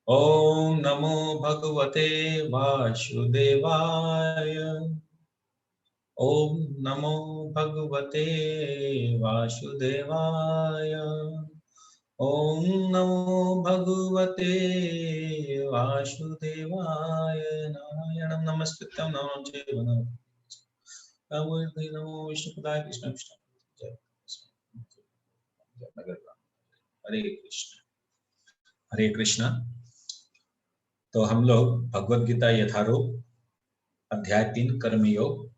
ओम नमो भगवते वासुदेवाय। ओम नमो भगवते वासुदेवाय। ओम नमो भगवते वासुदेवाय। नारायणं नमस्कृत्यं नमः चैव नमोऽस्ते नमो विष्णुपदाय कृष्ण विष्णु। हरे कृष्ण हरे कृष्ण। तो हम लोग भगवद गीता यथारूप अध्याय 3 कर्मयोग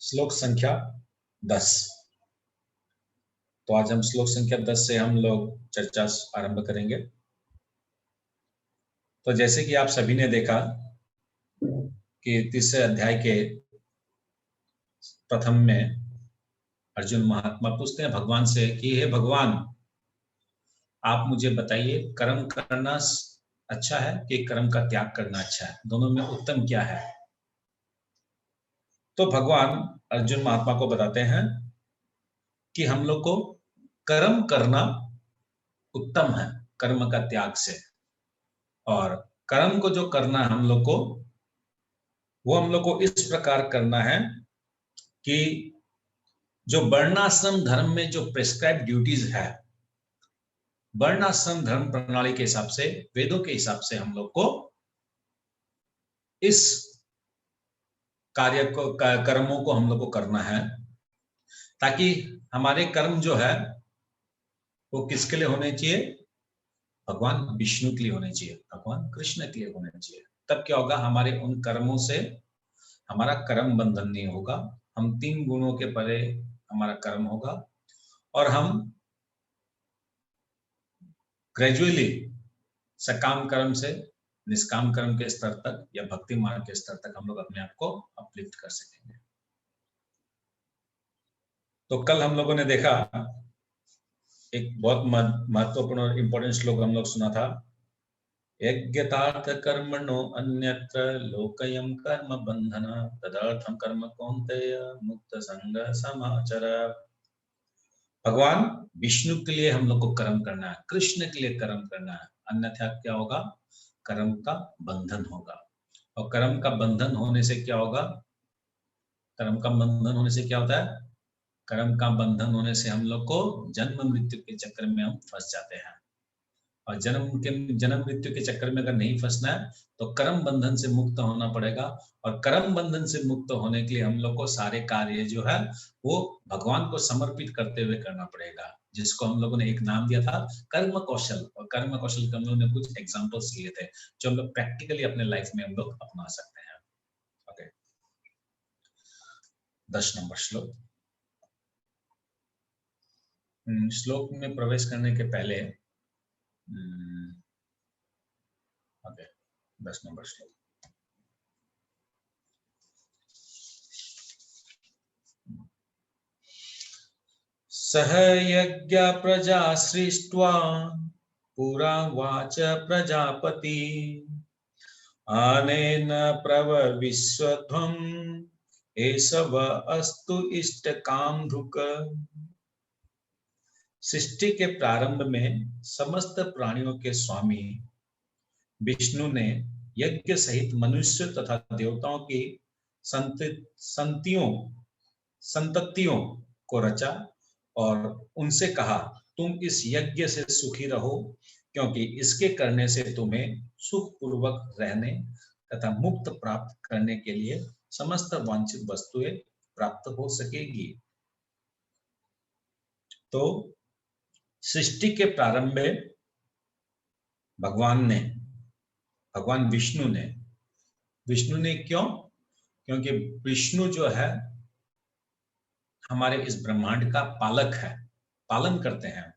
श्लोक संख्या 10। तो आज हम श्लोक संख्या 10 से हम लोग चर्चा आरंभ करेंगे। तो जैसे कि आप सभी ने देखा कि तीसरे अध्याय के प्रथम में अर्जुन महात्मा पूछते हैं भगवान से कि हे भगवान, आप मुझे बताइए कर्म करना अच्छा है कि कर्म का त्याग करना अच्छा है, दोनों में उत्तम क्या है। तो भगवान अर्जुन महात्मा को बताते हैं कि हम लोग को कर्म करना उत्तम है कर्म का त्याग से, और कर्म को जो करना है हम लोग को, वो हम लोग को इस प्रकार करना है कि जो वर्णाश्रम धर्म में जो प्रिस्क्राइब ड्यूटीज है, वर्णाश्रम धर्म प्रणाली के हिसाब से, वेदों के हिसाब से हम लोग को इस कार्य को, कर्मों को हम लोग को करना है, ताकि हमारे कर्म जो है वो किसके लिए होने चाहिए, भगवान विष्णु के लिए होने चाहिए, भगवान कृष्ण के लिए होने चाहिए। तब क्या होगा, हमारे उन कर्मों से हमारा कर्म बंधन नहीं होगा, हम 3 गुणों के परे हमारा कर्म होगा, और हम ग्रेजुअली सकाम कर्म से निष्काम कर्म के स्तर तक या भक्ति मार्ग के स्तर तक हम लोग अपने आप को अपलिफ्ट कर सकेंगे। तो कल हम लोगों ने देखा एक बहुत महत्वपूर्ण और इंपॉर्टेंट श्लोक हम लोग सुना था, यज्ञतार्थ कर्मणो अन्यत्र लोकयं कर्म बंधन तदर्थम कर्म कौन्तेय मुक्त संग समाचर। भगवान विष्णु के लिए हम लोग को कर्म करना है, कृष्ण के लिए कर्म करना है, अन्यथा क्या होगा, कर्म का बंधन होगा। और कर्म का बंधन होने से क्या होगा, कर्म का बंधन होने से क्या होता है, कर्म का बंधन होने से हम लोग को जन्म मृत्यु के चक्कर में हम फंस जाते हैं। और जन्म मृत्यु के चक्कर में अगर नहीं फंसना है तो कर्म बंधन से मुक्त होना पड़ेगा। और कर्म बंधन से मुक्त होने के लिए हम लोग को सारे कार्य जो है वो भगवान को समर्पित करते हुए करना पड़ेगा, जिसको हम लोगों ने एक नाम दिया था कर्म कौशल। और कर्म कौशल के हम लोगों ने कुछ एग्जाम्पल्स लिए थे जो हम लोग प्रैक्टिकली अपने लाइफ में हम लोग अपना सकते हैं। ओके, 10 नंबर श्लोक। श्लोक में प्रवेश करने के पहले ओके, 10 नंबर श्लोक। सह यज्ञ प्रजा सृष्ट्वा पुरा वाच प्रजापति अनेन प्रवविश्वध्वम् एषव अस्तु इष्टकाम धुक। सृष्टि के प्रारंभ में समस्त प्राणियों के स्वामी विष्णु ने यज्ञ सहित मनुष्य तथा देवताओं की संततियों को रचा और उनसे कहा, तुम इस यज्ञ से सुखी रहो, क्योंकि इसके करने से तुम्हें सुख पूर्वक रहने तथा मुक्त प्राप्त करने के लिए समस्त वांछित वस्तुएं प्राप्त हो सकेगी। तो सृष्टि के प्रारंभ में भगवान विष्णु ने क्यों, क्योंकि विष्णु जो है हमारे इस ब्रह्मांड का पालक है, पालन करते हैं।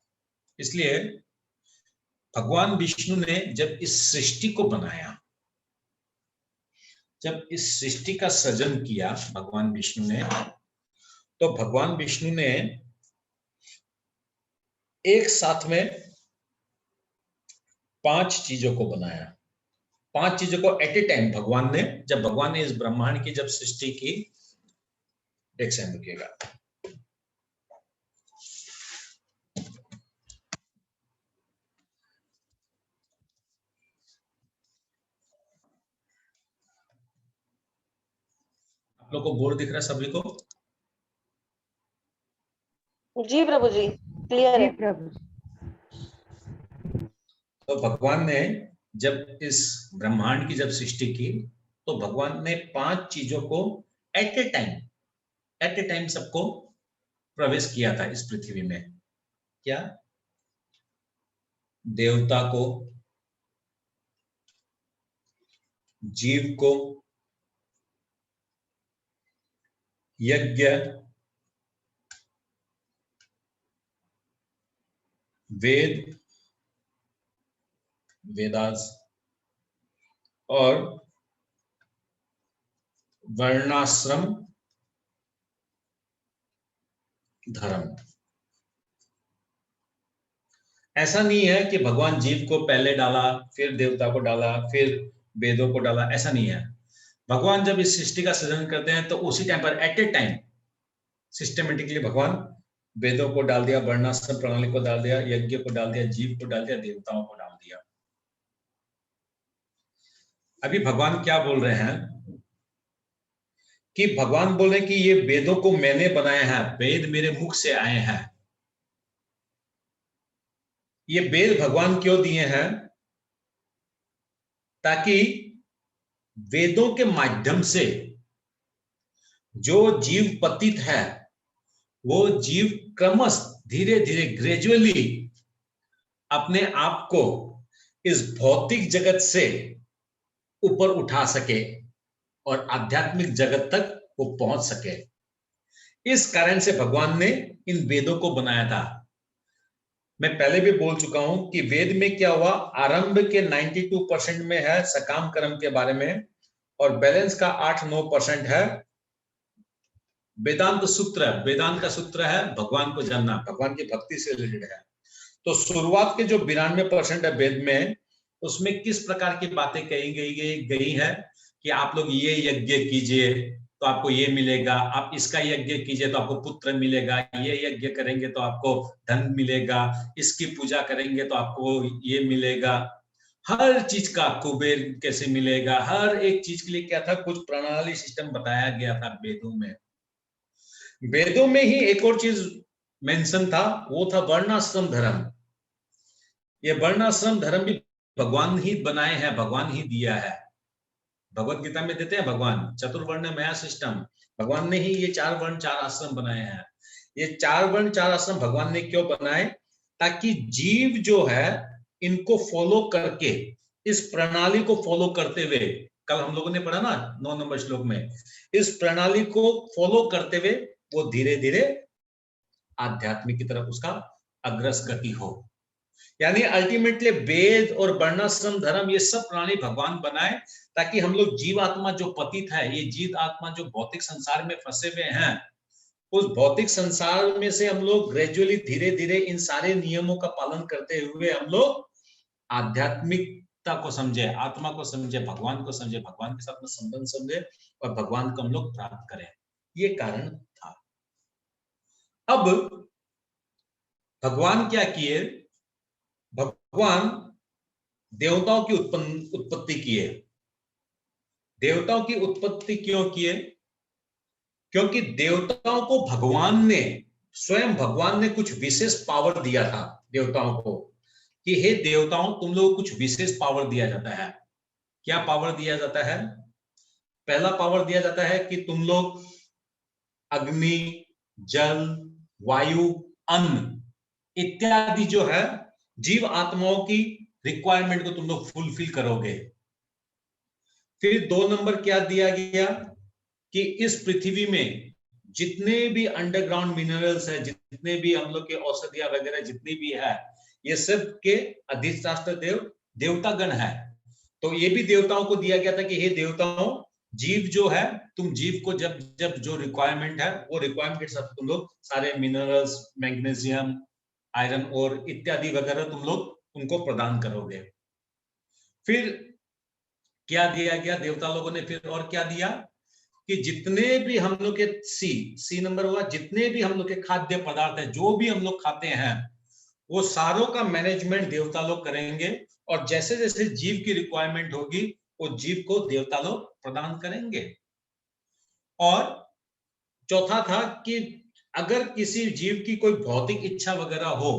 इसलिए भगवान विष्णु ने जब इस सृष्टि को बनाया, जब इस सृष्टि का सृजन किया भगवान विष्णु ने, तो भगवान विष्णु ने एक साथ में 5 चीजों को बनाया। 5 चीजों को एट ए टाइम जब भगवान ने इस ब्रह्मांड की जब सृष्टि की, एक सेकंड रुकिएगा। लोग को बोर्ड दिख रहा है सभी को? जी प्रभु जी, क्लियर जी है। प्रभु। तो भगवान ने जब इस ब्रह्मांड की जब सृष्टि की तो भगवान ने 5 चीजों को एट ए टाइम सबको प्रवेश किया था इस पृथ्वी में। क्या? देवता को, जीव को, यज्ञ, वेद, वेदास और वर्णाश्रम धर्म। ऐसा नहीं है कि भगवान जीव को पहले डाला, फिर देवता को डाला, फिर वेदों को डाला, ऐसा नहीं है। भगवान जब इस सृष्टि का सृजन करते हैं तो उसी टाइम पर एट ए टाइम सिस्टमेटिकली भगवान वेदों को डाल दिया, वर्णाश्रम प्रणाली को डाल दिया, यज्ञ को डाल दिया, जीव को डाल दिया, देवताओं को डाल दिया। अभी भगवान क्या बोल रहे हैं कि भगवान बोले कि ये वेदों को मैंने बनाया है, वेद मेरे मुख से आए हैं। ये वेद भगवान क्यों दिए हैं? ताकि वेदों के माध्यम से जो जीव पतित है वो जीव क्रमश धीरे धीरे ग्रेजुअली अपने आप को इस भौतिक जगत से ऊपर उठा सके और आध्यात्मिक जगत तक वो पहुंच सके। इस कारण से भगवान ने इन वेदों को बनाया था। मैं पहले भी बोल चुका हूं कि वेद में क्या हुआ, आरंभ के 92% में है सकाम कर्म के बारे में और बैलेंस का 8-9% है वेदांत सूत्र। वेदांत का सूत्र है भगवान को जानना, भगवान की भक्ति से रिलेटेड है। तो शुरुआत के जो 92% है वेद में, उसमें किस प्रकार की बातें कही गई है कि आप लोग ये यज्ञ कीजिए तो आपको ये मिलेगा, आप इसका यज्ञ कीजिए तो आपको पुत्र मिलेगा, ये यज्ञ करेंगे तो आपको धन मिलेगा, इसकी पूजा करेंगे तो आपको ये मिलेगा। हर चीज का कुबेर कैसे मिलेगा, हर एक चीज के लिए क्या था, कुछ प्रणाली सिस्टम बताया गया था वेदों में। वेदों में ही एक और चीज मेंशन था, वो था वर्णाश्रम धर्म। ये वर्णाश्रम धर्म भी भगवान ही बनाए हैं, भगवान ही दिया है। भगवत गीता में देते हैं भगवान चतुर्वर्ण मया सिस्टम, भगवान ने ही ये 4 वर्ण 4 आश्रम बनाए हैं। ये 4 वर्ण 4 आश्रम भगवान ने क्यों बनाए? ताकि जीव जो है इनको फॉलो करके, इस प्रणाली को फॉलो करते हुए, कल हम लोगों ने पढ़ा ना 9 नंबर श्लोक में, इस प्रणाली को फॉलो करते हुए वो धीरे धीरे आध्यात्मिक की तरफ उसका अग्रगति हो। यानी अल्टीमेटली वेद और वर्णाश्रम धर्म ये सब प्रणाली भगवान बनाए ताकि हम लोग जीव आत्मा जो पतित है, ये जीव आत्मा जो भौतिक संसार में फंसे हुए हैं, उस भौतिक संसार में से हम लोग ग्रेजुअली धीरे धीरे इन सारे नियमों का पालन करते हुए हम लोग आध्यात्मिकता को समझे, आत्मा को समझे, भगवान को समझे, भगवान के साथ में संबंध समझे और भगवान को हम लोग प्राप्त करें। ये कारण था। अब भगवान क्या किए? भगवान देवताओं की उत्पत्ति किए। देवताओं की उत्पत्ति क्यों किए? क्योंकि देवताओं को भगवान ने, स्वयं भगवान ने कुछ विशेष पावर दिया था देवताओं को कि हे देवताओं, तुम लोग कुछ विशेष पावर दिया जाता है। क्या पावर दिया जाता है? पहला पावर दिया जाता है कि तुम लोग अग्नि, जल, वायु, अन्न इत्यादि जो है जीव आत्माओं की रिक्वायरमेंट को तुम लोग फुलफिल करोगे। फिर 2 नंबर क्या दिया गया कि इस पृथ्वी में जितने भी अंडरग्राउंड मिनरल्स है, जितने भी हम लोग के औषधियां वगैरह जितनी भी है, ये सब के अधिष्ठात्र देव देवतागण है। तो ये भी देवताओं को दिया गया था कि हे देवताओं, जीव जो है, तुम जीव को जब जब जो रिक्वायरमेंट है वो रिक्वायरमेंट के साथ तुम लोग सारे मिनरल्स, मैग्नीशियम, आयरन और इत्यादि वगैरह तुम लोग उनको प्रदान करोगे। फिर क्या दिया गया देवता लोगों ने? फिर और क्या दिया कि जितने भी हम लोग के सी नंबर हुआ, जितने भी हम लोग के खाद्य पदार्थ है, जो भी हम लोग खाते हैं, वो सारों का मैनेजमेंट देवता लोग करेंगे और जैसे जैसे जीव की रिक्वायरमेंट होगी वो जीव को देवता लोग प्रदान करेंगे। और चौथा था कि अगर किसी जीव की कोई भौतिक इच्छा वगैरह हो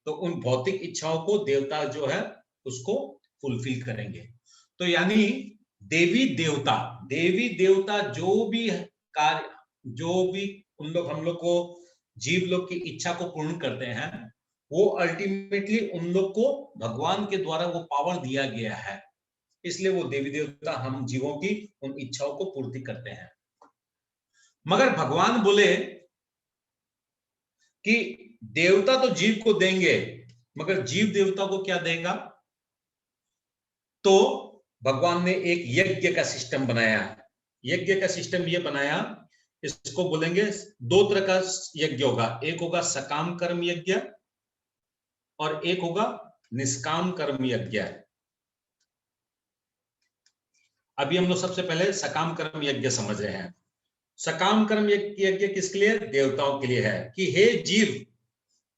तो उन भौतिक इच्छाओं को देवता जो है उसको फुलफिल करेंगे। तो यानी देवी देवता जो भी कार्य, जो भी हम लोग को जीव लोग की इच्छा को पूर्ण करते हैं, वो अल्टीमेटली उन लोग को भगवान के द्वारा वो पावर दिया गया है, इसलिए वो देवी देवता हम जीवों की उन इच्छाओं को पूर्ति करते हैं। मगर भगवान बोले कि देवता तो जीव को देंगे, मगर जीव देवता को क्या देगा? तो भगवान ने एक यज्ञ का सिस्टम बनाया। यज्ञ का सिस्टम ये बनाया, इसको बोलेंगे दो तरह का यज्ञ होगा, एक होगा सकाम कर्म यज्ञ और एक होगा निष्काम कर्म यज्ञ। अभी हम लोग सबसे पहले सकाम कर्म यज्ञ समझ रहे हैं। सकाम कर्म यज्ञ किसके लिए? देवताओं के लिए है कि हे जीव,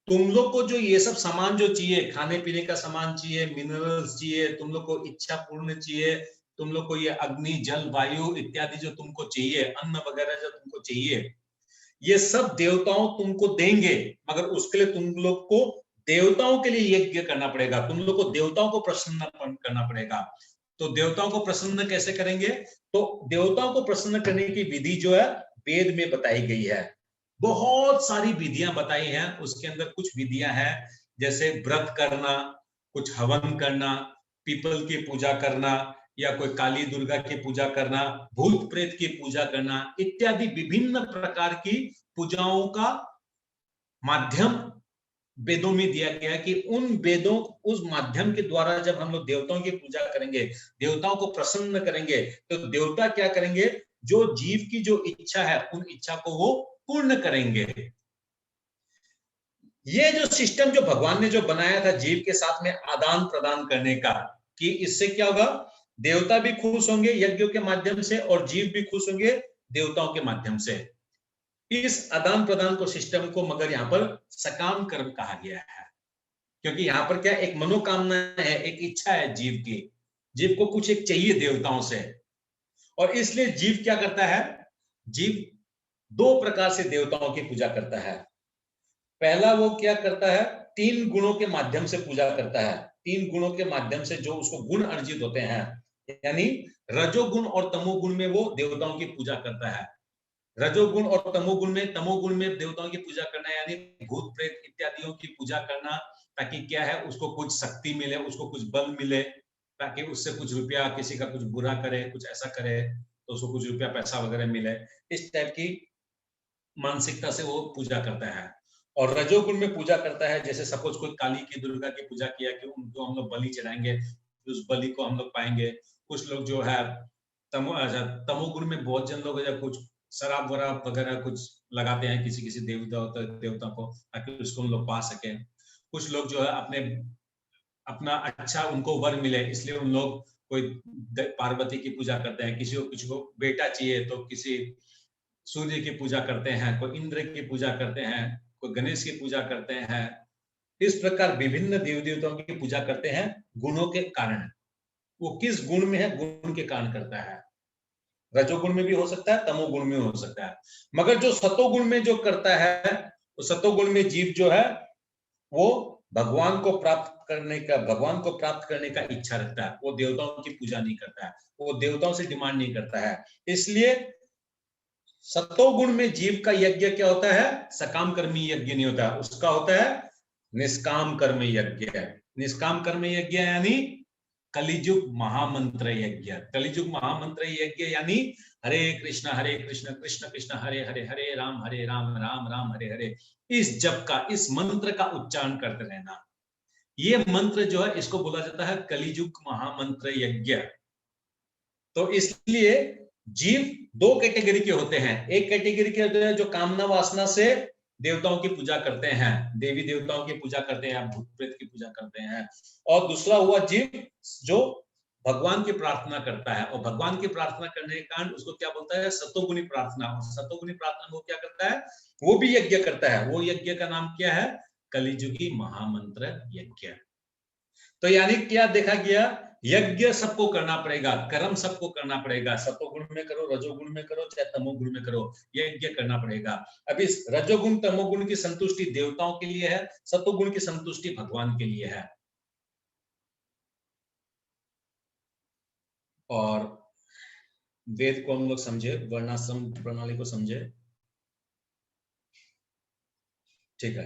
तुम लोग को जो ये सब सामान जो चाहिए, खाने पीने का सामान चाहिए, मिनरल्स चाहिए, तुम लोग को इच्छा पूर्ण चाहिए, तुम लोग को ये अग्नि जल वायु इत्यादि जो तुमको चाहिए, अन्न वगैरह जो तुमको चाहिए, ये सब देवताओं तुमको देंगे, मगर उसके लिए तुम लोग को देवताओं के लिए यज्ञ करना पड़ेगा, तुम लोग को देवताओं को प्रसन्न करना पड़ेगा। तो देवताओं को प्रसन्न कैसे करेंगे? तो देवताओं को प्रसन्न करने की विधि जो है वेद में बताई गई है। बहुत सारी विधियां बताई हैं, उसके अंदर कुछ विधियां हैं जैसे व्रत करना, कुछ हवन करना, पीपल की पूजा करना, या कोई काली दुर्गा की पूजा करना, भूत प्रेत की पूजा करना, इत्यादि विभिन्न प्रकार की पूजाओं का माध्यम वेदों में दिया गया कि उन वेदों, उस माध्यम के द्वारा जब हम लोग देवताओं की पूजा करेंगे, देवताओं को प्रसन्न करेंगे, तो देवता क्या करेंगे? जो जीव की जो इच्छा है उन इच्छा को वो पूर्ण करेंगे। ये जो सिस्टम जो भगवान ने जो बनाया था जीव के साथ में आदान प्रदान करने का, कि इससे क्या होगा? देवता भी खुश होंगे यज्ञों के माध्यम से और जीव भी खुश होंगे देवताओं के माध्यम से। इस आदान प्रदान को सिस्टम को मगर यहाँ पर सकाम कर्म कहा गया है, क्योंकि यहाँ पर क्या एक मनोकामना है, एक इच्छा है जीव की, जीव को कुछ एक चाहिए देवताओं से, और इसलिए जीव क्या करता है? जीव दो प्रकार से देवताओं की पूजा करता है। पहला वो क्या करता है? तीन गुणों के माध्यम से पूजा करता है। तीन गुणों के माध्यम से जो उसको गुण अर्जित होते हैं, यानी रजोगुण और तमोगुण में वो देवताओं की पूजा करता है। रजोगुण और तमोगुण में देवताओं की पूजा करना, यानी भूत प्रेत इत्यादियों की पूजा करना, ताकि क्या है उसको कुछ शक्ति मिले, उसको कुछ बल मिले, ताकि उससे कुछ रुपया, किसी का कुछ बुरा करे, कुछ ऐसा करे तो उसको कुछ रुपया पैसा वगैरह मिले, इस टाइप की मानसिकता से वो पूजा करता है। और रजोगुण में पूजा करता है, जैसे सपोज कोई काली की दुर्गा की पूजा किया कि उनको हम लोग बलि चढ़ाएंगे, उस बलि को हम लोग पाएंगे। कुछ लोग जो है तमोगुण में बहुत जन लोग कुछ शराब वराब वगैरह कुछ लगाते हैं किसी किसी देवता को, ताकि उसको हम लोग पा सके। कुछ लोग जो है अपना अच्छा उनको वर मिले, इसलिए उन लोग कोई पार्वती की पूजा करते हैं, किसी को बेटा चाहिए तो किसी सूर्य की पूजा करते हैं, कोई इंद्र की पूजा करते हैं, कोई गणेश की पूजा करते हैं। इस प्रकार विभिन्न देवी देवताओं की पूजा करते हैं गुणों के कारण। वो किस गुण में है, गुण के कारण करता है। रजोगुण में भी हो सकता है, तमोगुण में हो सकता है, मगर जो सतोगुण में जो करता है, तो सतोगुण में जीव जो है वो भगवान को प्राप्त करने का इच्छा रखता है। वो देवताओं की पूजा नहीं करता है, वो देवताओं से डिमांड नहीं करता है। इसलिए सतोगुण में जीव का यज्ञ क्या होता है? सकाम कर्मी यज्ञ नहीं होता है, उसका होता है निष्काम कर्म यज्ञ। निष्काम कर्म यज्ञ यानी कलिजुग महामंत्र यज्ञ। कलिजुग महामंत्र यज्ञ यानी हरे कृष्ण कृष्ण कृष्ण हरे हरे, हरे राम राम राम हरे हरे, इस जप का, इस मंत्र का उच्चारण करते रहना। ये मंत्र जो है इसको बोला जाता है कलिजुग महामंत्र यज्ञ। तो इसलिए जीव दो कैटेगरी के होते हैं। एक कैटेगरी के होते हैं जो कामना वासना से देवताओं की पूजा करते हैं, देवी देवताओं की पूजा करते हैं, भूत प्रेत की पूजा करते हैं। और दूसरा हुआ जीव जो भगवान की प्रार्थना करता है, और भगवान की प्रार्थना करने के कारण उसको क्या बोलता है? सतोगुणी प्रार्थना। और सतोगुणी प्रार्थना वो क्या करता है? वो भी यज्ञ करता है। वो यज्ञ का नाम क्या है? कलिजुगी महामंत्र यज्ञ। तो यानी क्या देखा गया यज्ञ सबको करना पड़ेगा, कर्म सबको करना पड़ेगा, सतोगुण में करो, रजोगुण में करो, चाहे तमोगुण में करो, यज्ञ करना पड़ेगा। अब इस रजोगुण तमोगुण की संतुष्टि देवताओं के लिए है, सतोगुण की संतुष्टि भगवान के लिए है। और वेद को हम लोग समझे, वर्णाश्रम प्रणाली को समझे, ठीक है।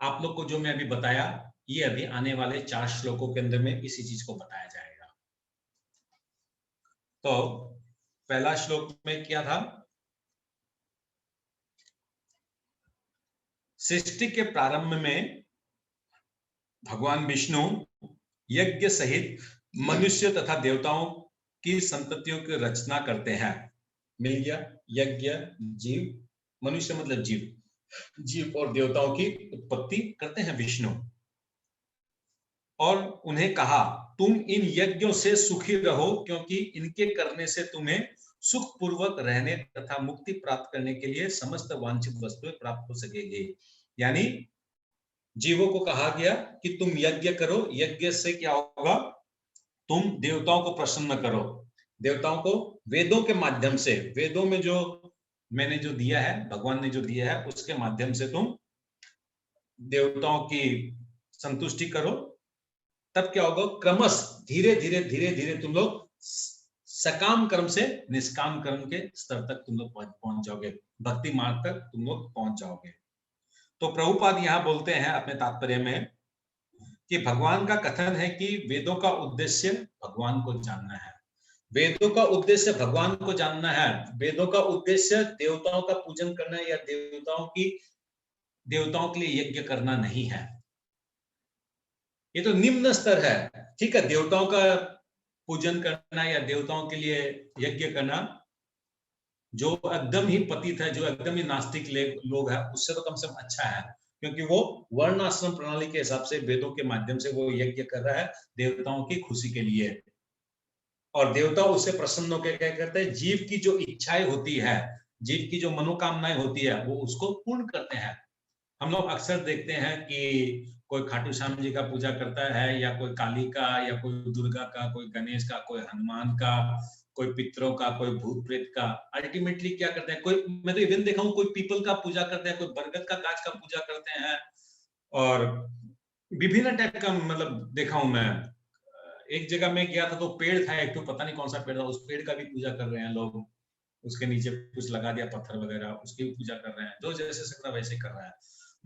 आप लोग को जो मैं अभी बताया, ये अभी आने वाले 4 श्लोकों के अंदर में इसी चीज को बताया जाएगा। तो पहला श्लोक में क्या था? सृष्टि के प्रारंभ में भगवान विष्णु यज्ञ सहित मनुष्य तथा देवताओं की संततियों की रचना करते हैं। मिल गया? यज्ञ, जीव, मनुष्य मतलब जीव, जीव और देवताओं की उत्पत्ति करते हैं विष्णु। और उन्हें कहा, तुम इन यज्ञों से सुखी रहो, क्योंकि इनके करने से तुम्हें सुख पूर्वक रहने तथा मुक्ति प्राप्त करने के लिए समस्त वांछित वस्तुएं प्राप्त हो सकेगी। यानी जीवों को कहा गया कि तुम यज्ञ करो, यज्ञ से क्या होगा? तुम देवताओं को प्रसन्न करो, देवताओं को वेदों के माध्यम से, वेदों में जो मैंने जो दिया है, भगवान ने जो दिया है, उसके माध्यम से तुम देवताओं की संतुष्टि करो। तब क्या होगा? क्रमश धीरे धीरे धीरे धीरे तुम लोग सकाम कर्म से निष्काम कर्म के स्तर तक तुम लोग पहुंच जाओगे, भक्ति मार्ग तक तुम लोग पहुंच जाओगे। तो प्रभुपाद यहां बोलते हैं अपने तात्पर्य में कि भगवान का कथन है कि वेदों का उद्देश्य भगवान को जानना है, वेदों का उद्देश्य भगवान को जानना है। वेदों का उद्देश्य देवताओं का पूजन करना या देवताओं के लिए यज्ञ करना नहीं है। ये तो निम्न स्तर है, ठीक है। देवताओं का पूजन करना या देवताओं के लिए यज्ञ करना, जो एकदम ही पतित है, जो एकदम ही नास्तिक लोग हैं, उससे तो कम से कम अच्छा है, क्योंकि वो वर्ण आश्रम प्रणाली के हिसाब से वेदों के माध्यम से वो यज्ञ कर रहा है देवताओं की खुशी के लिए। और देवता उससे प्रसन्न होकर क्या करते हैं? जीव की जो इच्छाएं होती है, जीव की जो मनोकामनाएं होती है, वो उसको पूर्ण करते हैं। हम लोग अक्सर देखते हैं कि कोई खाटू श्याम जी का पूजा करता है, या कोई काली का, या कोई दुर्गा का, कोई गणेश का, कोई हनुमान का, कोई पितरों का, कोई भूत प्रेत का। अल्टीमेटली क्या करते हैं? कोई, मैं तो इवन देखा हूँ, कोई पीपल का पूजा करते हैं, कोई बरगद का गाछ का पूजा करते हैं, और विभिन्न टाइप का मतलब देखा हूं मैं। एक जगह में गया था तो पेड़ था एक, तो पता नहीं कौन सा पेड़ था, उस पेड़ का भी पूजा कर रहे हैं लोग, उसके नीचे कुछ लगा दिया पत्थर वगैरह, उसकी भी पूजा कर रहे हैं। जो जैसे सकता वैसे कर रहा है।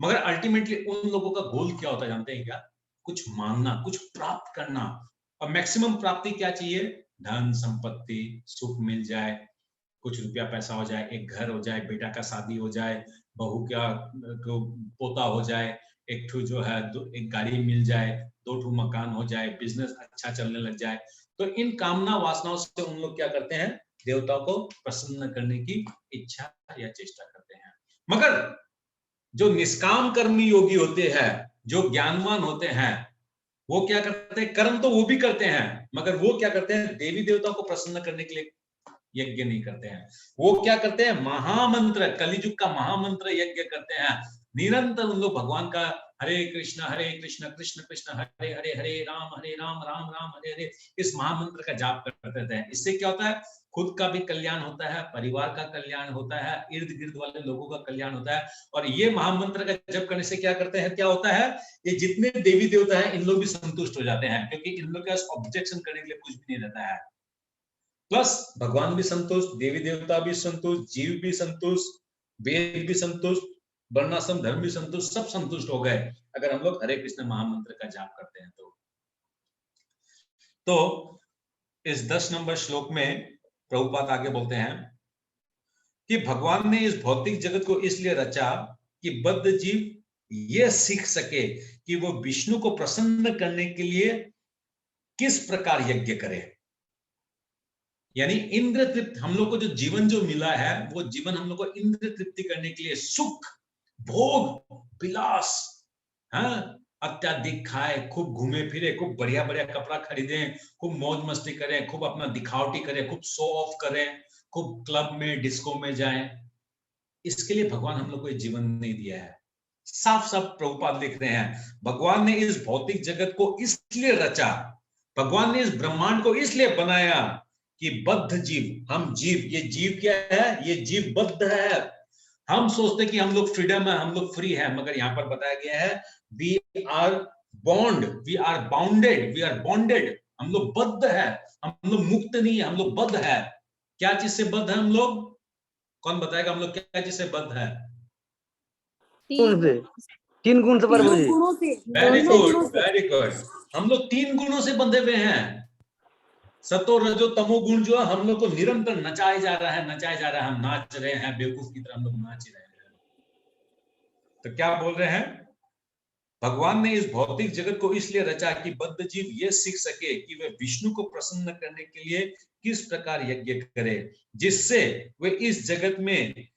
मगर अल्टीमेटली उन लोगों का गोल क्या होता है जानते हैं क्या? कुछ मांगना, कुछ प्राप्त करना। और मैक्सिमम प्राप्ति क्या चाहिए? धन संपत्ति, सुख मिल जाए, कुछ रुपया पैसा हो जाए, एक घर हो जाए, बेटा का शादी हो जाए, बहू का पोता हो जाए, एक ठू जो है एक गाड़ी मिल जाए, 2 ठू मकान हो जाए, बिजनेस अच्छा चलने लग जाए। तो इन कामना वासनाओं से उन लोग क्या करते हैं? देवताओं को प्रसन्न करने की इच्छा या चेष्टा करते हैं। मगर जो निष्काम कर्मी योगी होते हैं, जो ज्ञानवान होते हैं, वो क्या करते हैं? कर्म तो वो भी करते हैं, मगर वो क्या करते हैं? देवी देवताओं को प्रसन्न करने के लिए यज्ञ नहीं करते हैं। वो क्या करते हैं? महामंत्र, कलिजुग का महामंत्र यज्ञ करते हैं। निरंतर उन लोग भगवान का हरे कृष्ण कृष्ण कृष्ण हरे हरे, हरे राम राम राम हरे हरे, इस महामंत्र का जाप करते रहते हैं। इससे क्या होता है? खुद का भी कल्याण होता है, परिवार का कल्याण होता है, इर्द गिर्द वाले लोगों का कल्याण होता है। और ये महामंत्र का जप करने से क्या करते हैं? क्या होता है? ये जितने देवी देवता हैं, इन लोग भी संतुष्ट हो जाते हैं, क्योंकि इन लोग के पास ऑब्जेक्शन करने के लिए कुछ भी नहीं रहता है। प्लस भगवान भी संतुष्ट, देवी देवता भी संतुष्ट, जीव भी संतुष्ट, वेद भी संतुष्ट, वर्णाश्रम धर्म भी संतुष्ट, सब संतुष्ट हो गए अगर हम लोग हरे कृष्ण महामंत्र का जाप करते हैं। तो इस 10 नंबर श्लोक में प्रभुपाद आगे बोलते हैं कि भगवान ने इस भौतिक जगत को इसलिए रचा कि बद्ध जीव ये सीख सके कि वो विष्णु को प्रसन्न करने के लिए किस प्रकार यज्ञ करे। यानी इंद्र तृप्ति, हम लोग को जो जीवन जो मिला है, वो जीवन हम लोग को इंद्र तृप्ति करने के लिए, सुख भोग विलास, हाँ, अत्याधिक खाए, खूब घूमे फिरे, खूब बढ़िया बढ़िया कपड़ा खरीदें, खूब मौज मस्ती करें, खूब अपना दिखावटी करें, खूब शो ऑफ करें, खूब क्लब में डिस्को में जाएं। इसके लिए भगवान हम लोग को जीवन नहीं दिया है। साफ साफ प्रभुपाद लिख रहे हैं, भगवान ने इस भौतिक जगत को इसलिए रचा भगवान ने इस ब्रह्मांड को इसलिए बनाया कि बद्ध जीव, हम जीव, ये जीव क्या है, ये जीव बद्ध है। हम सोचते हैं कि हम लोग फ्रीडम है, हम लोग फ्री है, मगर यहाँ पर बताया गया है we are bond, we are bounded, we are bonded. हम लोग बद्ध है, हम लोग मुक्त नहीं है, हम लोग बद्ध है। क्या चीज से बद्ध है हम लोग? कौन बताएगा हम लोग क्या चीज से बद्ध है? तीन गुण से प्रभु जी। Very good, very good. हम लोग 3 गुणों से बंधे हुए हैं। सतो रजो तमो गुण जो है हम लोग को निरंतर नचाए जा रहा है, नचाए जा रहा है। हम नाच रहे हैं, बेवकूफ की तरह हम लोग नाच रहे हैं। तो क्या बोल रहे हैं? भगवान ने इस भौतिक जगत को इसलिए रचा कि बद्ध जीव ये सीख सके कि वे विष्णु को प्रसन्न करने के लिए किस प्रकार यज्ञ करे, जिससे वे इस जगत में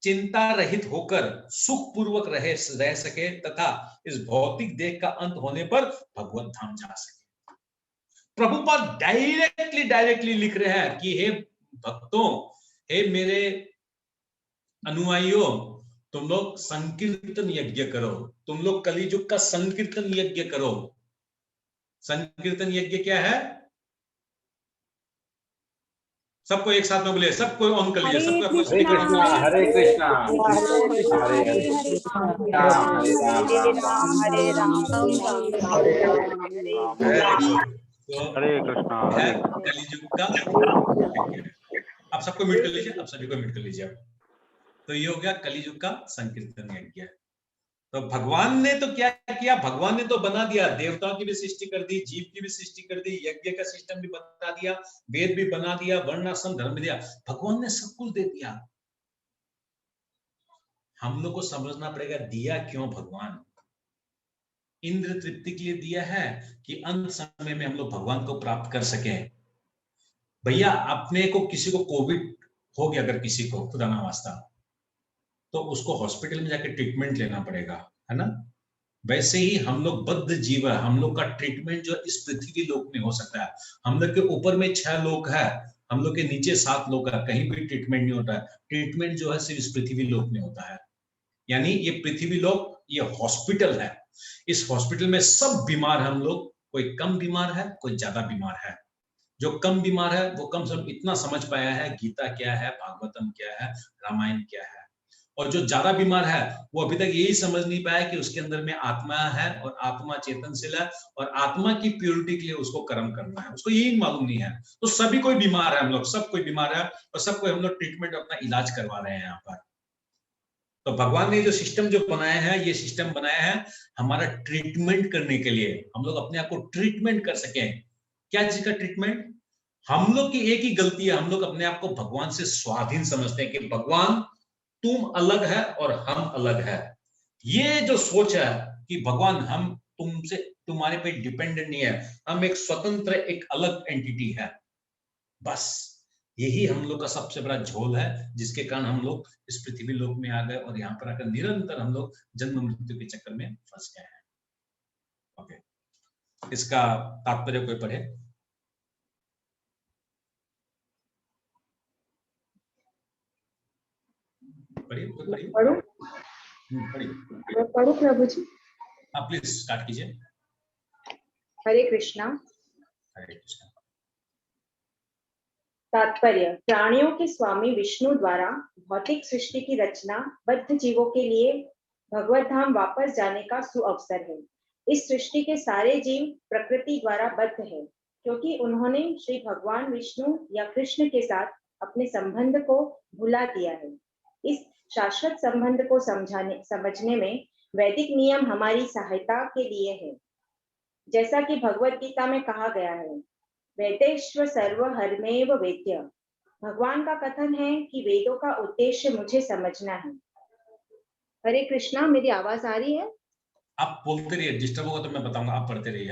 चिंता रहित होकर सुख पूर्वक रह सके तथा इस भौतिक देह का अंत होने पर भगवत धाम जा सके। प्रभुपाद डायरेक्टली लिख रहे हैं कि हे भक्तों, हे मेरे अनुयायियों, तुम लोग संकीर्तन यज्ञ करो, तुम लोग कलियुग का संकीर्तन यज्ञ करो। संकीर्तन यज्ञ क्या है? सबको एक साथ में बोले, सबको ऑन कर लीजिए, सबको अपने हरे कृष्णा हरे कृष्णा हरे कृष्णा है कलियुग का। आप सबको म्यूट कर लीजिए, आप सभी को म्यूट कर लीजिए। तो ये हो गया कलियुग का संकीर्तन यज्ञ। तो भगवान ने तो क्या किया? भगवान ने तो बना दिया, देवताओं की भी सृष्टि कर दी, जीव की भी सृष्टि कर दी, यज्ञ का सिस्टम भी बता दिया, वेद भी बना दिया, वर्णाश्रम धर्म भी दिया। भगवान ने सब कुछ दे दिया। हम लोग को समझना पड़ेगा दिया क्यों भगवान। इंद्र तृप्ति के लिए दिया है कि अंत समय में हम लोग भगवान को प्राप्त कर सके। भैया अपने को किसी को कोविड हो गया, अगर किसी को खुदा ना वास्ता, तो उसको हॉस्पिटल में जाके ट्रीटमेंट लेना पड़ेगा, है ना? वैसे ही हम लोग बद्ध जीव है, हम लोग का ट्रीटमेंट जो इस पृथ्वी लोक में हो सकता है। हम लोग के ऊपर में 6 लोक है, हम लोग के नीचे 7 लोक है, कहीं भी ट्रीटमेंट नहीं होता है। ट्रीटमेंट जो है सिर्फ इस पृथ्वी लोक में होता है। यानी ये पृथ्वी लोक ये हॉस्पिटल है। इस हॉस्पिटल में सब बीमार हम लोग, कोई कम बीमार है, कोई ज्यादा बीमार है। जो कम बीमार है वो कम से कम इतना समझ पाया है गीता क्या है, भागवतम क्या है, रामायण क्या है। और जो ज्यादा बीमार है वो अभी तक यही समझ नहीं पाया कि उसके अंदर में आत्मा है और आत्मा चेतनशील है और आत्मा की प्योरिटी के लिए उसको कर्म करना है, उसको यही मालूम नहीं है। तो सभी कोई बीमार है, हम लोग सब कोई बीमार है और सबको हम लोग ट्रीटमेंट अपना इलाज करवा रहे हैं यहाँ पर। तो भगवान ने जो सिस्टम जो बनाया है, ये सिस्टम बनाया है हमारा ट्रीटमेंट करने के लिए, हम लोग अपने आप को ट्रीटमेंट कर सके। क्या चीज का ट्रीटमेंट? हम लोग की एक ही गलती है, हम लोग अपने आप को भगवान से स्वाधीन समझते हैं कि भगवान तुम अलग है और हम अलग है। ये जो सोच है कि भगवान हम तुमसे, तुम्हारे पे डिपेंडेंट नहीं है, हम एक स्वतंत्र एक अलग एंटिटी है, बस यही हम लोग का सबसे बड़ा झोल है, जिसके कारण हम लोग इस पृथ्वी लोक में आ गए और यहाँ पर आकर निरंतर हम लोग जन्म मृत्यु के चक्कर में फंस गए हैं। ओके, इसका तात्पर्य कोई पढ़े? पढ़ो प्रभु जी। आप प्लीज स्टार्ट कीजिए। हरे कृष्णा। हरे कृष्णा। तात्पर्य: प्राणियों के स्वामी विष्णु द्वारा भौतिक सृष्टि की रचना बद्ध जीवों के लिए भगवत धाम वापस जाने का सुअवसर है। इस सृष्टि के सारे जीव प्रकृति द्वारा बद्ध है, क्योंकि उन्होंने श्री भगवान विष्णु या कृष्ण के साथ अपने संबंध को भुला दिया है। इस शाश्वत संबंध को समझने में वैदिक नियम हमारी सहायता के लिए है। जैसा कि भगवत गीता में कहा गया है, वेदेश्व सर्व हरमेव वेद्य। भगवान का कथन है कि वेदों का उद्देश्य मुझे समझना है। हरे कृष्णा। मेरी आवाज आ रही है? आप बोलते रहिए, डिस्टर्ब होगा तो मैं बताऊंगा, आप पढ़ते रहिए।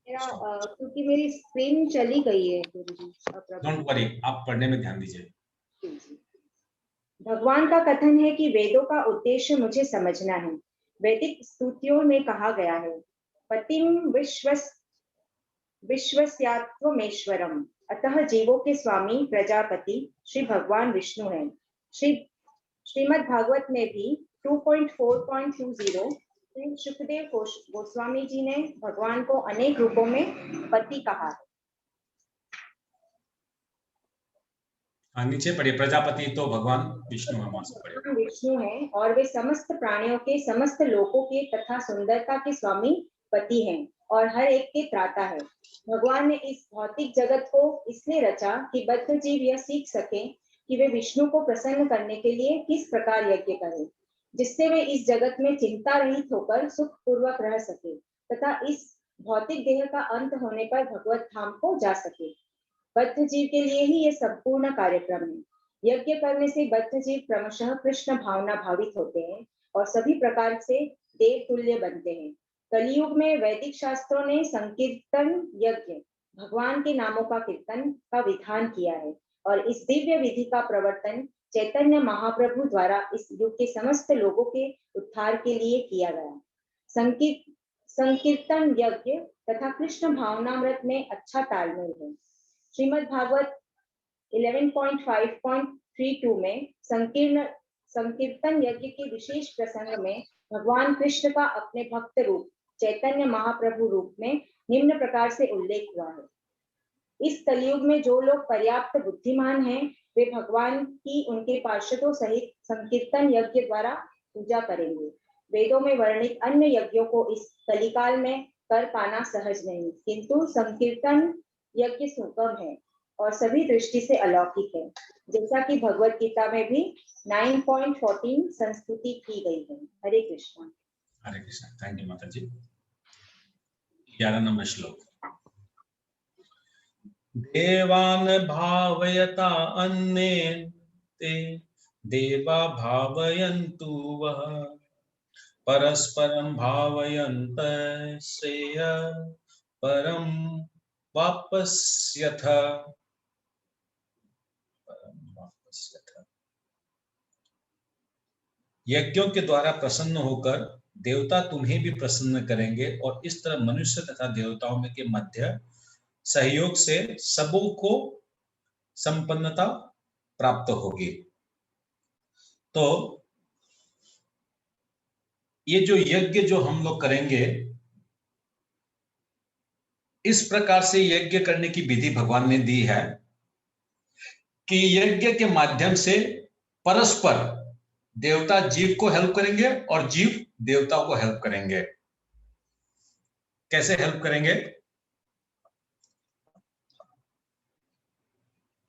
क्योंकि मेरी स्क्रीन चली गई है। डोंट वरी, आप पढ़ने में ध्यान दीजिए। भगवान का कथन है कि वेदों का उद्देश्य मुझे समझना है। वैदिक स्तुतियों में कहा गया है, पतिम विश्वस्यात्वमेश्वरम। अतः जीवों के स्वामी प्रजापति श्री भगवान विष्णु हैं। श्रीमद् भागवत में भी 2.4.20 सुखदेव गोस्वामी जी ने भगवान को अनेक रूपों में पति कहा है। हाँ, नीचे पढ़िए। प्रजापति तो भगवान विष्णु है, वहां से पढ़िए। भगवान विष्णु हैं और वे समस्त प्राणियों के, समस्त लोकों के तथा सुंदरता के स्वामी पति हैं और हर एक के त्राता है। भगवान ने इस भौतिक जगत को इसलिए रचा कि बद्ध जीव यह सीख सके कि वे विष्णु को प्रसन्न करने के लिए किस प्रकार यज्ञ करें, जिससे वे इस जगत में चिंता रहित होकर सुख पूर्वक रह सके तथा इस भौतिक देह का अंत होने पर भगवत धाम को जा सके। बद्ध जीव के लिए ही यह संपूर्ण कार्यक्रम है। यज्ञ करने से बद्ध जीव क्रमशः कृष्ण भावना भावित होते हैं और सभी प्रकार से देव तुल्य बनते हैं। कलयुग में वैदिक शास्त्रों ने संकीर्तन यज्ञ, भगवान के नामों का कीर्तन का विधान किया है और इस दिव्य विधि का प्रवर्तन चैतन्य महाप्रभु द्वारा इस युग के समस्त लोगों के उद्धार के लिए किया गया। संकीर्तन यज्ञ तथा कृष्ण भावनामृत में अच्छा तालमेल है। श्रीमद् भागवत 11.5.32 में संकीर्तन यज्ञ के विशेष प्रसंग में भगवान कृष्ण का अपने भक्त रूप चैतन्य महाप्रभु रूप में निम्न प्रकार से उल्लेख हुआ है। इस कलयुग में जो लोग पर्याप्त बुद्धिमान हैं, वे भगवान की उनके पार्षदों सहित संकीर्तन यज्ञ द्वारा पूजा करेंगे। वेदों में वर्णित अन्य यज्ञों को इस कलिकाल में कर पाना सहज नहीं, किंतु संकीर्तन यज्ञ सुगम है और सभी दृष्टि से अलौकिक है, जैसा कि भगवत गीता में भी 9.14 संस्तुति की गई है। हरे कृष्ण। हरे कृष्ण। थैंक यू माता जी। 11 नंबर श्लोक। देवान भावयता अन्ये ते देवा भावयन्तु वः परस्परं भावयन्त श्रेय परम वापस्यथ। यज्ञों के द्वारा प्रसन्न होकर देवता तुम्हें भी प्रसन्न करेंगे और इस तरह मनुष्य तथा देवताओं में के मध्य सहयोग से सबों को संपन्नता प्राप्त होगी। तो ये जो यज्ञ जो हम लोग करेंगे, इस प्रकार से यज्ञ करने की विधि भगवान ने दी है कि यज्ञ के माध्यम से परस्पर देवता जीव को हेल्प करेंगे और जीव देवताओं को हेल्प करेंगे। कैसे हेल्प करेंगे?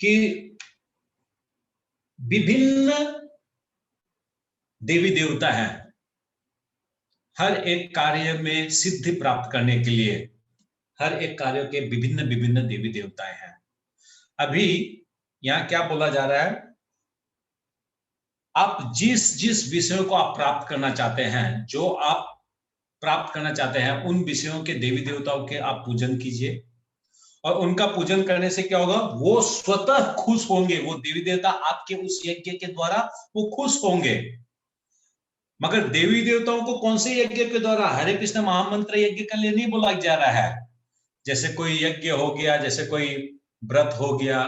कि विभिन्न देवी देवता हैं, हर एक कार्य में सिद्धि प्राप्त करने के लिए हर एक कार्य के विभिन्न विभिन्न देवी देवताएं हैं। अभी यहां क्या बोला जा रहा है? आप जिस जिस विषयों को आप प्राप्त करना चाहते हैं, जो आप प्राप्त करना चाहते हैं, उन विषयों के देवी देवताओं के आप पूजन कीजिए और उनका पूजन करने से क्या होगा? वो स्वतः खुश होंगे। वो देवी देवता आपके उस यज्ञ के द्वारा वो खुश होंगे। मगर देवी देवताओं को कौन से यज्ञ के द्वारा? हरे कृष्ण महामंत्र यज्ञ के लिए नहीं बोला जा रहा है। जैसे कोई यज्ञ हो गया, जैसे कोई व्रत हो गया,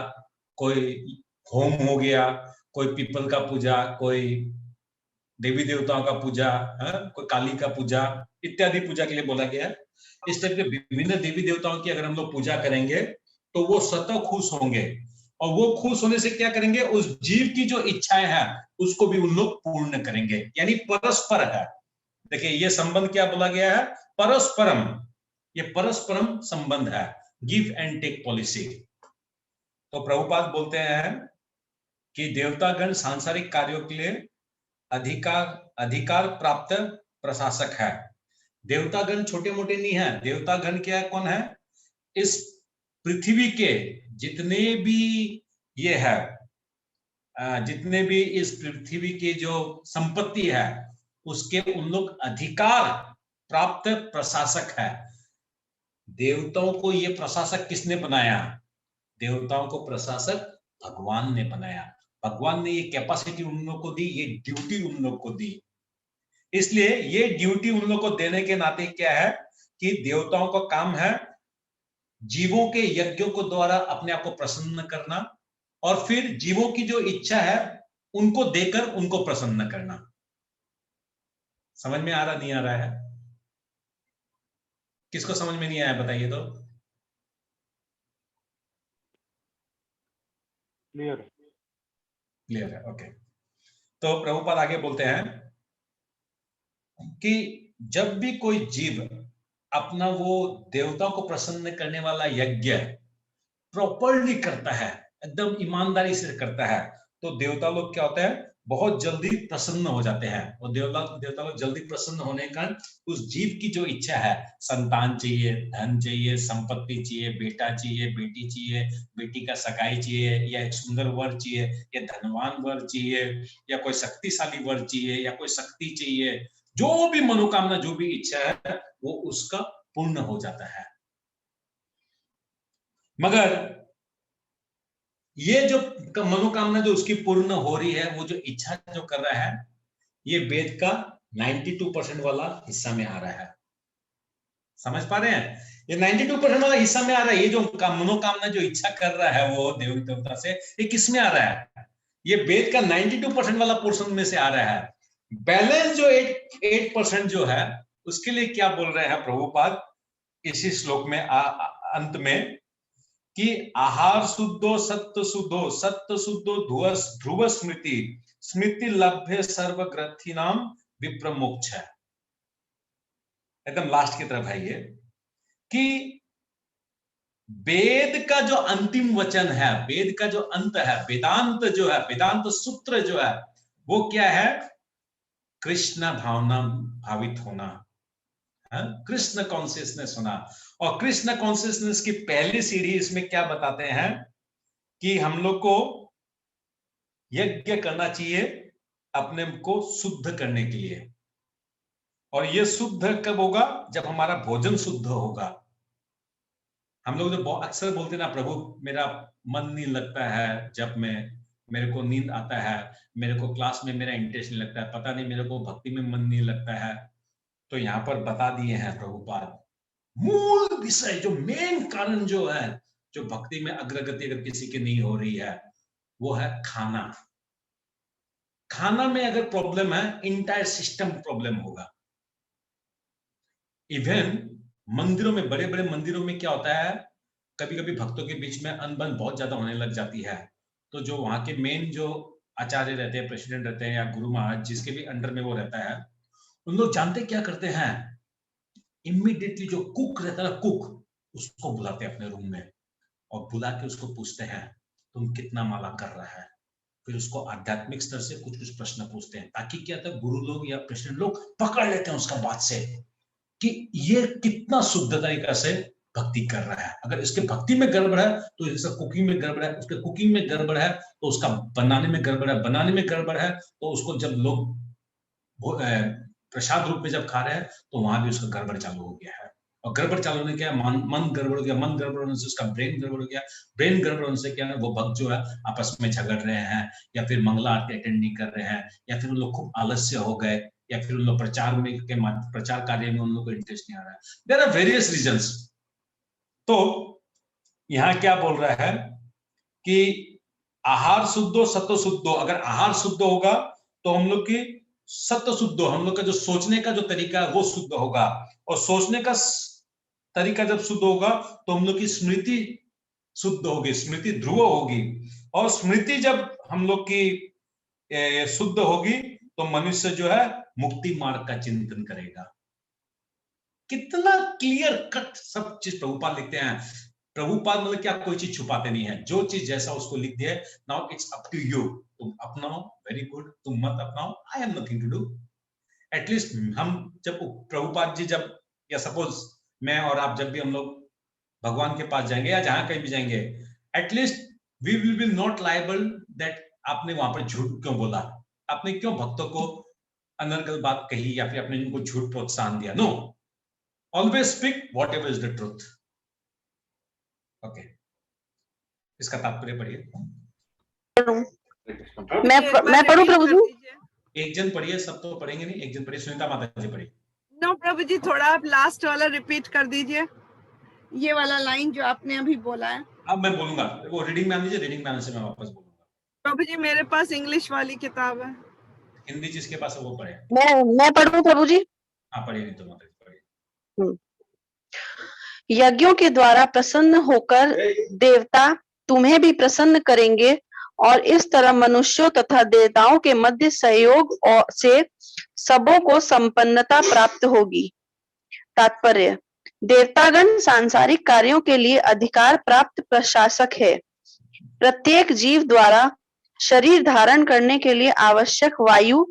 कोई होम हो गया, कोई पीपल का पूजा, कोई देवी देवताओं का पूजा, कोई काली का पूजा इत्यादि पूजा के लिए बोला गया है। इस तरह के विभिन्न देवी देवताओं की अगर हम लोग पूजा करेंगे तो वो स्वतः खुश होंगे और वो खुश होने से क्या करेंगे? उस जीव की जो इच्छाएं हैं उसको भी उन लोग पूर्ण करेंगे। यानी परस्पर है। देखिए ये संबंध क्या बोला गया है? परस्परम। ये परस्परम संबंध है, गिव एंड टेक पॉलिसी। तो प्रभुपाद बोलते हैं कि देवतागण सांसारिक कार्यों के लिए अधिकार प्राप्त प्रशासक है। देवतागण छोटे मोटे नहीं है। देवतागण क्या है? कौन है? इस पृथ्वी के जितने भी ये है, जितने भी इस पृथ्वी की जो संपत्ति है उसके उन लोग अधिकार प्राप्त प्रशासक है। देवताओं को ये प्रशासक किसने बनाया? देवताओं को प्रशासक भगवान ने बनाया। भगवान ने ये कैपेसिटी उन लोगों को दी, ये ड्यूटी उन लोगों को दी। इसलिए ये ड्यूटी उन लोगों को देने के नाते क्या है कि देवताओं का काम है जीवों के यज्ञों को द्वारा अपने आप को प्रसन्न करना और फिर जीवों की जो इच्छा है उनको देकर उनको प्रसन्न करना। समझ में आ रहा नहीं आ रहा है? किसको समझ में नहीं आया बताइए तो। क्लियर है, ओके। तो प्रभुपाद आगे बोलते हैं कि जब भी कोई जीव अपना वो देवताओं को प्रसन्न करने वाला यज्ञ प्रॉपरली करता है, एकदम ईमानदारी से करता है, तो देवता लोग क्या होता है, बहुत जल्दी प्रसन्न हो जाते हैं। और देवता लोग जल्दी प्रसन्न होने का उस जीव की जो इच्छा है, संतान चाहिए, धन चाहिए, संपत्ति चाहिए, बेटा चाहिए, बेटी चाहिए, बेटी का सगाई चाहिए, या एक सुंदर वर चाहिए, या धनवान वर चाहिए, या कोई शक्तिशाली वर चाहिए, या कोई शक्ति चाहिए, जो भी मनोकामना, जो भी इच्छा है, वो उसका पूर्ण हो जाता है। मगर ये जो मनोकामना जो उसकी पूर्ण हो रही है, वो जो इच्छा जो कर रहा है, ये वेद का 92% वाला हिस्सा में आ रहा है। समझ पा रहे हैं? ये 92% वाला हिस्सा में आ रहा है। ये जो मनोकामना जो इच्छा कर रहा है वो देवी देवता से, ये किस में आ रहा है? ये वेद का 92% वाला पोर्शन में से आ रहा है। बैलेंस जो 8% जो है, उसके लिए क्या बोल रहे हैं प्रभुपाद इसी श्लोक में अंत में, कि आहार शुद्धो सत्य शुद्धो, सत्य शुद्धो ध्रुव स्मृति, स्मृति लभ्य सर्व ग्रंथि नाम विप्र मोक्ष। एकदम लास्ट की तरफ है ये, कि वेद का जो अंतिम वचन है, वेद का जो अंत है, वेदांत जो है, वेदांत सूत्र जो है, वो क्या है? कृष्ण भावना भावित होना, कृष्ण कॉन्शियसनेस होना। और कृष्ण कॉन्शियसनेस की पहली सीढ़ी इसमें क्या बताते हैं, कि हम लोग को यज्ञ करना चाहिए अपने को शुद्ध करने के लिए। और ये शुद्ध कब होगा? जब हमारा भोजन शुद्ध होगा। हम लोग जो अक्सर बोलते ना, प्रभु मेरा मन नहीं लगता है जब मेरे को नींद आता है, मेरे को क्लास में मेरा इंटरेस्ट नहीं लगता है, पता नहीं मेरे को भक्ति में मन नहीं लगता है। तो यहाँ पर बता दिए हैं प्रभुपाद, मूल विषय जो मेन कारण जो है, जो भक्ति में अग्रगति अगर किसी की नहीं हो रही है, वो है खाना। खाना में अगर प्रॉब्लम है, इंटायर सिस्टम प्रॉब्लम होगा। इवन मंदिरों में, बड़े बड़े मंदिरों में क्या होता है, कभी कभी भक्तों के बीच में अनबन बहुत ज्यादा होने लग जाती है। तो जो वहां के मेन जो आचार्य रहते हैं, प्रेसिडेंट रहते हैं, या गुरु महाराज, जिसके भी अंडर में वो रहता है, उन लोग जानते क्या करते हैं, इमीडिएटली जो कुक रहता है, कुक, उसको बुलाते हैं अपने रूम में, और बुला के उसको पूछते हैं तुम कितना माला कर रहा है। फिर उसको आध्यात्मिक स्तर से कुछ कुछ प्रश्न पूछते हैं, ताकि क्या था, गुरु लोग या प्रेसिडेंट लोग पकड़ लेते हैं उसका बात से, कि ये कितना शुद्ध तरीका से भक्ति कर रहा है। अगर इसके भक्ति में गड़बड़ है तो इसका कुकिंग में गड़बड़ है, उसके कुकिंग में गड़बड़ है तो उसका बनाने में गड़बड़ है, बनाने में गड़बड़ है तो उसको जब लोग प्रसाद रूप में जब खा रहे हैं तो वहां भी उसका गड़बड़ चालू हो गया है। और गड़बड़ चालू होने क्या, मन गड़बड़ हो गया, मन गड़बड़ होने से उसका ब्रेन गड़बड़ हो गया, ब्रेन गड़बड़ होने से क्या है, वो भक्त जो है आपस में झगड़ रहे हैं, या फिर मंगला आरती अटेंड नहीं कर रहे हैं, या फिर उन लोग खूब आलस्य हो गए, या फिर उन लोग प्रचार कार्य में उन लोगों को इंटरेस्ट नहीं आ रहा है। There are various reasons. तो यहाँ क्या बोल रहा है कि आहार शुद्धो सत्व शुद्धो, अगर आहार शुद्ध होगा तो हम लोग की सत्व शुद्ध, हम लोग का जो सोचने का जो तरीका है वो शुद्ध होगा, और सोचने का तरीका जब शुद्ध होगा तो हम लोग की स्मृति शुद्ध होगी, स्मृति ध्रुव होगी, और स्मृति जब हम लोग की शुद्ध होगी तो मनुष्य जो है मुक्ति मार्ग का चिंतन करेगा। कितना क्लियर कट सब चीज प्रभुपाद लिखते हैं। प्रभुपाद मतलब क्या, कोई चीज छुपाते नहीं है, जो चीज जैसा उसको लिख दिया है, now it's up to you, तुम अपनाओ वेरी गुड, तुम मत अपनाओ I have nothing to do. At least हम जब प्रभुपाद जी जब, या सपोज मैं और आप जब भी हम लोग भगवान के पास जाएंगे या जहां कहीं भी जाएंगे, at least we will be not liable that आपने वहां पर झूठ क्यों बोला, आपने क्यों भक्तों को अनर्गल बात कही, या फिर आपने उनको झूठ प्रोत्साहन दिया। No, always speak whatever is the truth. Okay. इसका तात्पर्य पढ़िए। मैं पढ़ूं प्रभु जी? एक जन पढ़िए, सब तो पढ़ेंगे नहीं, एक जन पढ़िए। सुनीता माता जी पढ़िए। नो प्रभु जी, थोड़ा आप लास्ट वाला रिपीट कर दीजिए, ये वाला लाइन जो आपने अभी बोला है। अब मैं बोलूंगा, वो रीडिंग में आने दीजिए, रीडिंग में आने से मैं वापस बोलूंगा। प्रभु जी मेरे पास इंग्लिश वाली किताब है। हिंदी जिसके पास है वो पढ़े। मैं पढ़ूं प्रभु जी? हाँ पढ़िए, नहीं तो माता जी पढ़िए। यज्ञों के द्वारा प्रसन्न होकर देवता तुम्हें भी प्रसन्न करेंगे और इस तरह मनुष्यों तथा देवताओं के मध्य सहयोग से सबों को संपन्नता प्राप्त होगी। तात्पर्य, देवतागण सांसारिक कार्यों के लिए अधिकार प्राप्त प्रशासक है। प्रत्येक जीव द्वारा शरीर धारण करने के लिए आवश्यक वायु,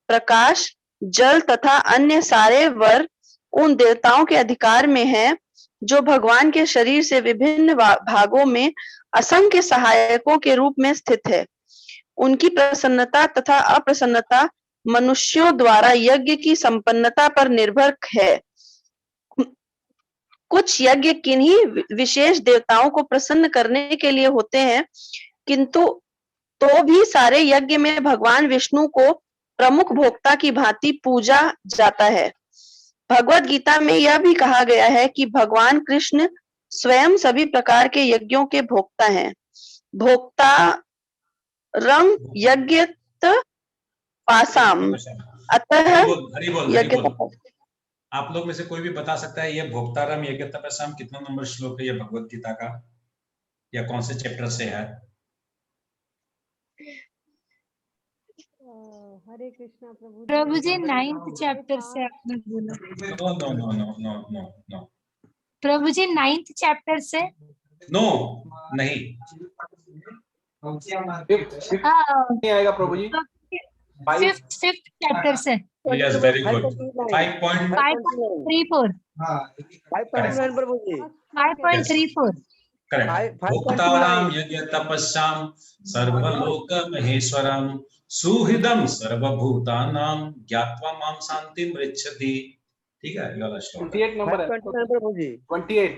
प्रकाश, जल तथा अन्य सारे वर उन देवताओं के अधिकार में है जो भगवान के शरीर से विभिन्न भागों में असंख्य सहायकों के रूप में स्थित है। उनकी प्रसन्नता तथा अप्रसन्नता मनुष्यों द्वारा यज्ञ की संपन्नता पर निर्भर है। कुछ यज्ञ किन्हीं विशेष देवताओं को प्रसन्न करने के लिए होते हैं, किंतु तो भी सारे यज्ञ में भगवान विष्णु को प्रमुख भोक्ता की भांति पूजा जाता है। भगवत गीता में यह भी कहा गया है कि भगवान कृष्ण स्वयं सभी प्रकार के यज्ञों के भोक्ता हैं। भोक्ता रम यज्ञ पासाम, अतः यज्ञ आप लोग में से कोई भी बता सकता है ये भोक्तारम यज्ञ तपस्याम कितना नंबर श्लोक है ये भगवत गीता का, या कौन से चैप्टर से है? हरे कृष्णा प्रभु जी 9th चैप्टर से आपने बोला। नो प्रभु जी 9th चैप्टर से। नो नहीं, नहीं आएगा प्रभु जी। 5th चैप्टर से। Yes, very good. 5.34 5.9 प्रभु जी। 5.34 करेक्ट। भोक्ताराम यज्ञ तपस्याम सर्वलोक महेश्वरम सुहृदम सर्वभूतानां ज्ञात्वा मां शांतिं मृच्छति। ठीक है, ये वाला श्लोक 28 नंबर है 5.9 प्रभु जी। 28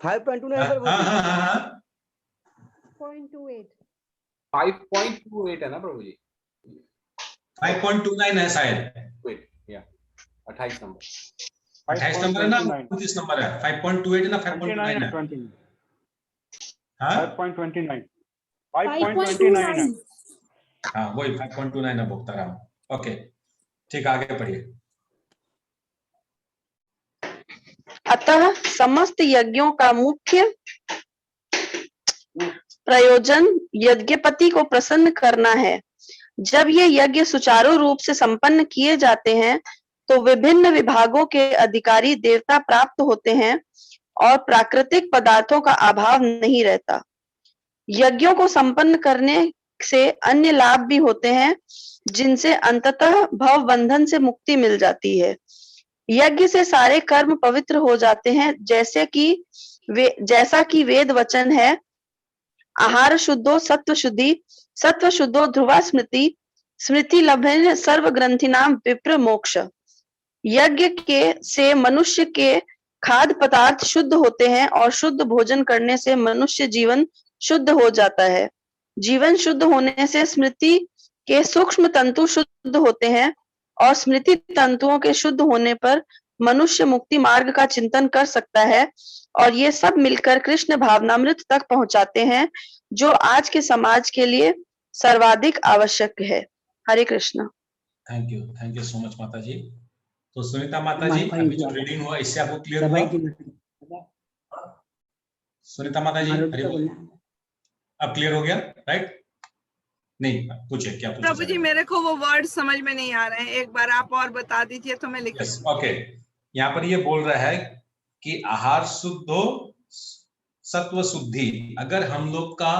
5.29 प्रभु जी। हाँ 5.28 है ना प्रभु जी। 5.29 है शायद। वेट या 28 नंबर 28 नंबर है ना, 29 नंबर है। 5.28 है ना, 5.29 है। हाँ 5.29 5.29 हाँ वही 5.29 है भोक्ताराम। ओके ठीक, आगे पढ़िए। अतः समस्त यज्ञों का मुख्य प्रयोजन यज्ञपति को प्रसन्न करना है। जब ये यज्ञ सुचारू रूप से संपन्न किए जाते हैं तो विभिन्न विभागों के अधिकारी देवता प्राप्त होते हैं और प्राकृतिक पदार्थों का अभाव नहीं रहता। यज्ञों को संपन्न करने से अन्य लाभ भी होते हैं जिनसे अंततः भव बंधन से मुक्ति मिल जाती है। यज्ञ से सारे कर्म पवित्र हो जाते हैं, जैसा कि वेद वचन है, आहार शुद्धो सत्व शुद्धि, सत्व शुद्धो ध्रुवा स्मृति, स्मृति लभेन सर्व ग्रंथिनाम विप्र मोक्ष। यज्ञ के से मनुष्य के खाद्य पदार्थ शुद्ध होते हैं और शुद्ध भोजन करने से मनुष्य जीवन शुद्ध हो जाता है। जीवन शुद्ध होने से स्मृति के सूक्ष्म तंतु शुद्ध होते हैं और स्मृति तंतुओं के शुद्ध होने पर मनुष्य मुक्ति मार्ग का चिंतन कर सकता है और ये सब मिलकर कृष्ण भावनामृत तक पहुंचाते हैं जो आज के समाज के लिए सर्वाधिक आवश्यक है। Hare Krishna. Thank you so much माता जी। तो सुनीता माता जी, अभी जो रीडिंग हुआ इससे आपको क्लियर हुआ? सुनीता माता जी हरि बोल। अब क्लियर हो गया राइट? नहीं पूछे क्या पूछे? प्रभु जी मेरे को वो वर्ड समझ में नहीं आ रहे हैं, एक बार आप और बता दीजिए तो मैं लिख। ओके, यहाँ पर ये बोल रहा है कि आहार शुद्ध हो सत्व शुद्धि। अगर हम लोग का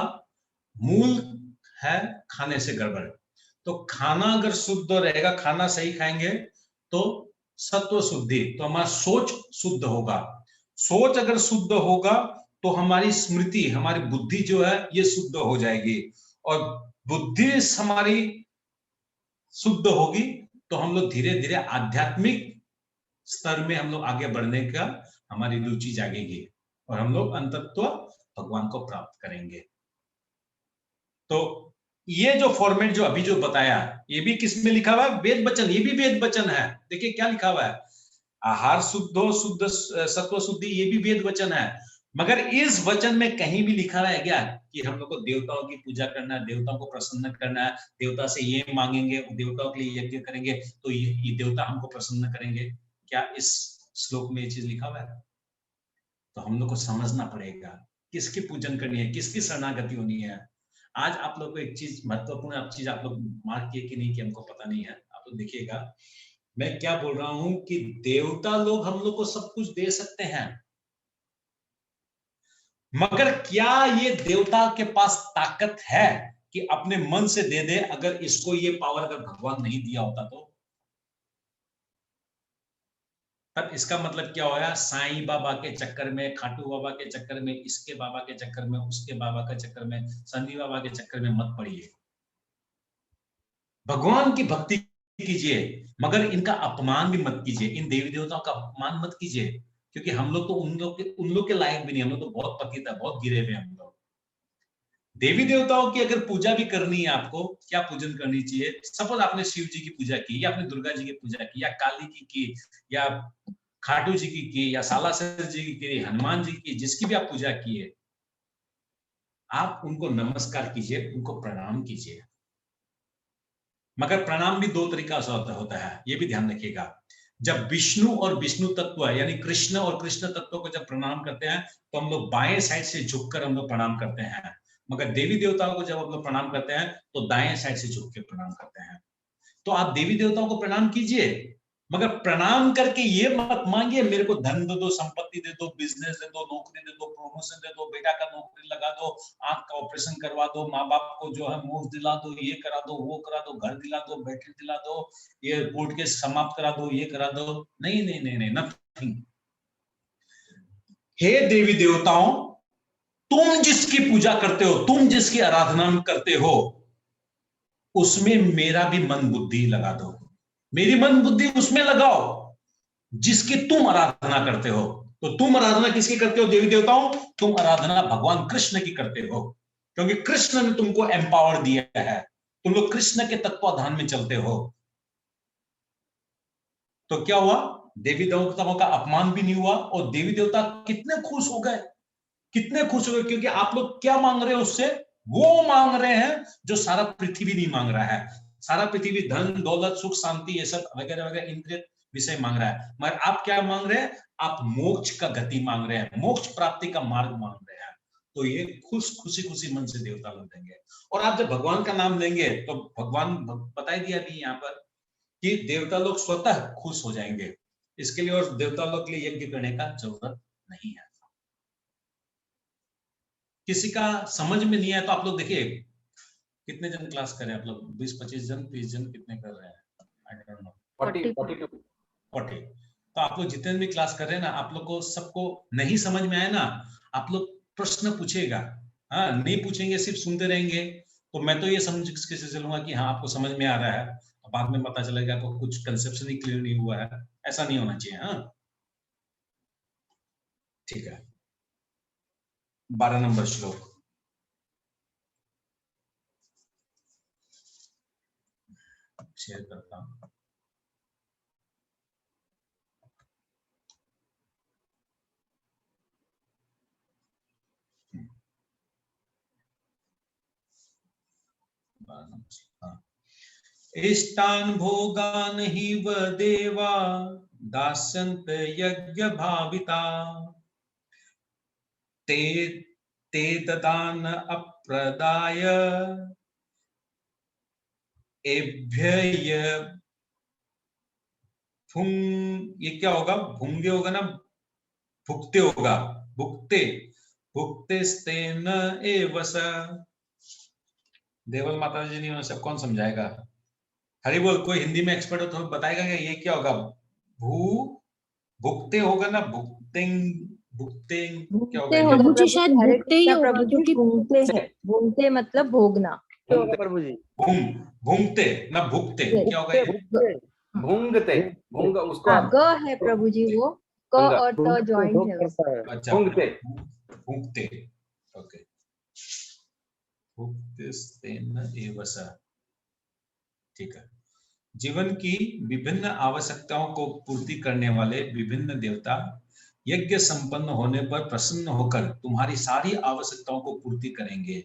मूल है खाने से गड़बड़, तो खाना अगर शुद्ध रहेगा, खाना सही खाएंगे तो सत्व शुद्धि, तो हमारा सोच शुद्ध होगा। सोच अगर शुद्ध होगा तो हमारी स्मृति, हमारी बुद्धि जो है ये शुद्ध हो जाएगी, और बुद्धि हमारी शुद्ध होगी तो हम लोग धीरे धीरे आध्यात्मिक स्तर में हम लोग आगे बढ़ने का हमारी रुचि जागेगी और हम लोग अंततः भगवान को प्राप्त करेंगे। तो ये जो फॉर्मेट जो अभी जो बताया, ये भी किस में लिखा हुआ है? वेद वचन, ये भी वेद वचन है। देखिए क्या लिखा हुआ है, आहार शुद्धो शुद्ध सत्व शुद्धि, ये भी वेद वचन है। मगर इस वचन में कहीं भी लिखा है क्या कि हम लोग को देवताओं की पूजा करना है, देवताओं को प्रसन्न करना है, देवता से ये मांगेंगे, देवताओं के लिए यज्ञ करेंगे तो ये देवता हमको प्रसन्न करेंगे? क्या इस श्लोक में ये चीज लिखा हुआ है? तो हम लोग को समझना पड़ेगा किसकी पूजन करनी है, किसकी शरणागति होनी है। आज आप लोग को एक चीज महत्वपूर्ण आप लोग मार्क किए कि नहीं कि हमको पता नहीं है, आप लोग देखिएगा मैं क्या बोल रहा हूं कि देवता लोग हम लोग को सब कुछ दे सकते हैं, मगर क्या ये देवता के पास ताकत है कि अपने मन से दे दे? अगर इसको ये पावर अगर भगवान नहीं दिया होता तो तब इसका मतलब क्या होया? साईं बाबा के चक्कर में, खाटू बाबा के चक्कर में, इसके बाबा के चक्कर में, उसके बाबा के चक्कर में, संधी बाबा के चक्कर में मत पड़िए। भगवान की भक्ति कीजिए, मगर इनका अपमान भी मत कीजिए, इन देवी देवताओं का अपमान मत कीजिए, क्योंकि हम लोग तो उन लोग के लायक भी नहीं, हम लोग तो बहुत पतित है, बहुत गिरे हुए हम लोग। देवी देवताओं की अगर पूजा भी करनी है आपको, क्या पूजन करनी चाहिए? सपोज आपने शिव जी की पूजा की, या आपने दुर्गा जी की पूजा की, या काली की, या खाटू जी की, या सालासर जी की, हनुमान जी की, जिसकी भी आप पूजा किए, आप उनको नमस्कार कीजिए, उनको प्रणाम कीजिए। मगर प्रणाम भी दो तरीका से होता है, ये भी ध्यान रखिएगा। जब विष्णु और विष्णु तत्व है, यानी कृष्ण और कृष्ण तत्व को जब प्रणाम करते हैं तो हम लोग बाएं साइड से झुककर हम लोग प्रणाम करते हैं, मगर देवी देवताओं को जब हम लोग प्रणाम करते हैं तो दाएं साइड से झुक के प्रणाम करते हैं। तो आप देवी देवताओं को प्रणाम कीजिए, मगर प्रणाम करके ये मत मांगिए मेरे को धन दे दो, संपत्ति दे दो, बिजनेस दे दो, नौकरी दे दो, प्रमोशन दे दो, बेटा का नौकरी लगा दो, आंख का ऑपरेशन करवा दो, माँ बाप को जो है मोक्ष दिला दो, ये करा दो, वो करा दो, घर दिला दो, बैटरी दिला दो, ये कोर्ट केस समाप्त करा दो, ये करा दो। नहीं नहीं नहीं नहीं, नथिंग। हे देवी देवताओं, तुम जिसकी पूजा करते हो, तुम जिसकी आराधना करते हो, उसमें मेरा भी मन बुद्धि लगा दो, मेरी मन बुद्धि उसमें लगाओ जिसकी तुम आराधना करते हो। तो तुम आराधना किसकी करते हो देवी देवताओं? तुम आराधना भगवान कृष्ण की करते हो, क्योंकि कृष्ण ने तुमको एम्पावर दिया है, तुम लोग कृष्ण के तत्वाधान में चलते हो। तो क्या हुआ? देवी देवताओं का अपमान भी नहीं हुआ, और देवी देवता कितने खुश हो गए, कितने खुश हो गए, क्योंकि आप लोग क्या मांग रहे हो उससे? वो मांग रहे हैं जो सारा पृथ्वी नहीं मांग रहा है। सारा पृथ्वी धन दौलत सुख शांति ये सब वगैरह वगैरह इंद्रिय विषय मांग रहा है, मगर आप क्या मांग रहे हैं? आप मोक्ष का गति मांग रहे हैं, मोक्ष प्राप्ति का मार्ग मांग रहे हैं। तो ये खुशी खुशी मन से देवता लोग देंगे। और आप जब भगवान का नाम लेंगे तो भगवान बता दिया भी यहाँ पर कि देवता लोग स्वतः खुश हो जाएंगे। इसके लिए और देवता लोग के लिए यज्ञ करने का जरूरत नहीं है। किसी का समझ में नहीं आया तो आप लोग देखिए कितने जन क्लास कर रहे हैं आप लोग? 20-25 जन, 30 जन, कितने कर रहे हैं? I don't know, 40। तो आप लोग जितने भी क्लास कर रहे हैं ना, आप लोग को सबको नहीं समझ में आया ना, आप लोग प्रश्न पूछेगा। हाँ, नहीं पूछेंगे, सिर्फ सुनते रहेंगे, तो मैं तो ये समझ के चलूंगा कि हाँ आपको समझ में आ रहा है, बाद में पता चलेगा आपको कुछ कंसेप्शन ही क्लियर नहीं हुआ है। ऐसा नहीं होना चाहिए। हाँ ठीक है, 12 नंबर श्लोक। शेयर करता हूं। इष्टान भोगान ही व देवा दास्यन्त यज्ञ भाविता ते ददान अप्रदाय एभ्य ये क्या होगा? भुंगे होगा ना, भुगते होगा, भुगते स्तेन एवस। देवल माता जी नहीं, सब कौन समझाएगा? हरि बोल। कोई हिंदी में एक्सपर्ट हो तो बताएगा कि ये क्या होगा? भुगते होगा ना, भुगते क्या होगा? प्रभु जी शायद भुगते ही होगा, क्योंकि भूंगते मतलब भोगना। प्रभु जी भूंगते ना भुगते, क्या होगा? भूंगते, भूंग उसको ग है प्रभु जी, वो क और त जॉइंट है। अच्छा, भुगते। ओके, ठीक है। जीवन की विभिन्न आवश्यकताओं को पूर्ति करने वाले विभिन्न देवता यज्ञ संपन्न होने पर प्रसन्न होकर तुम्हारी सारी आवश्यकताओं को पूर्ति करेंगे,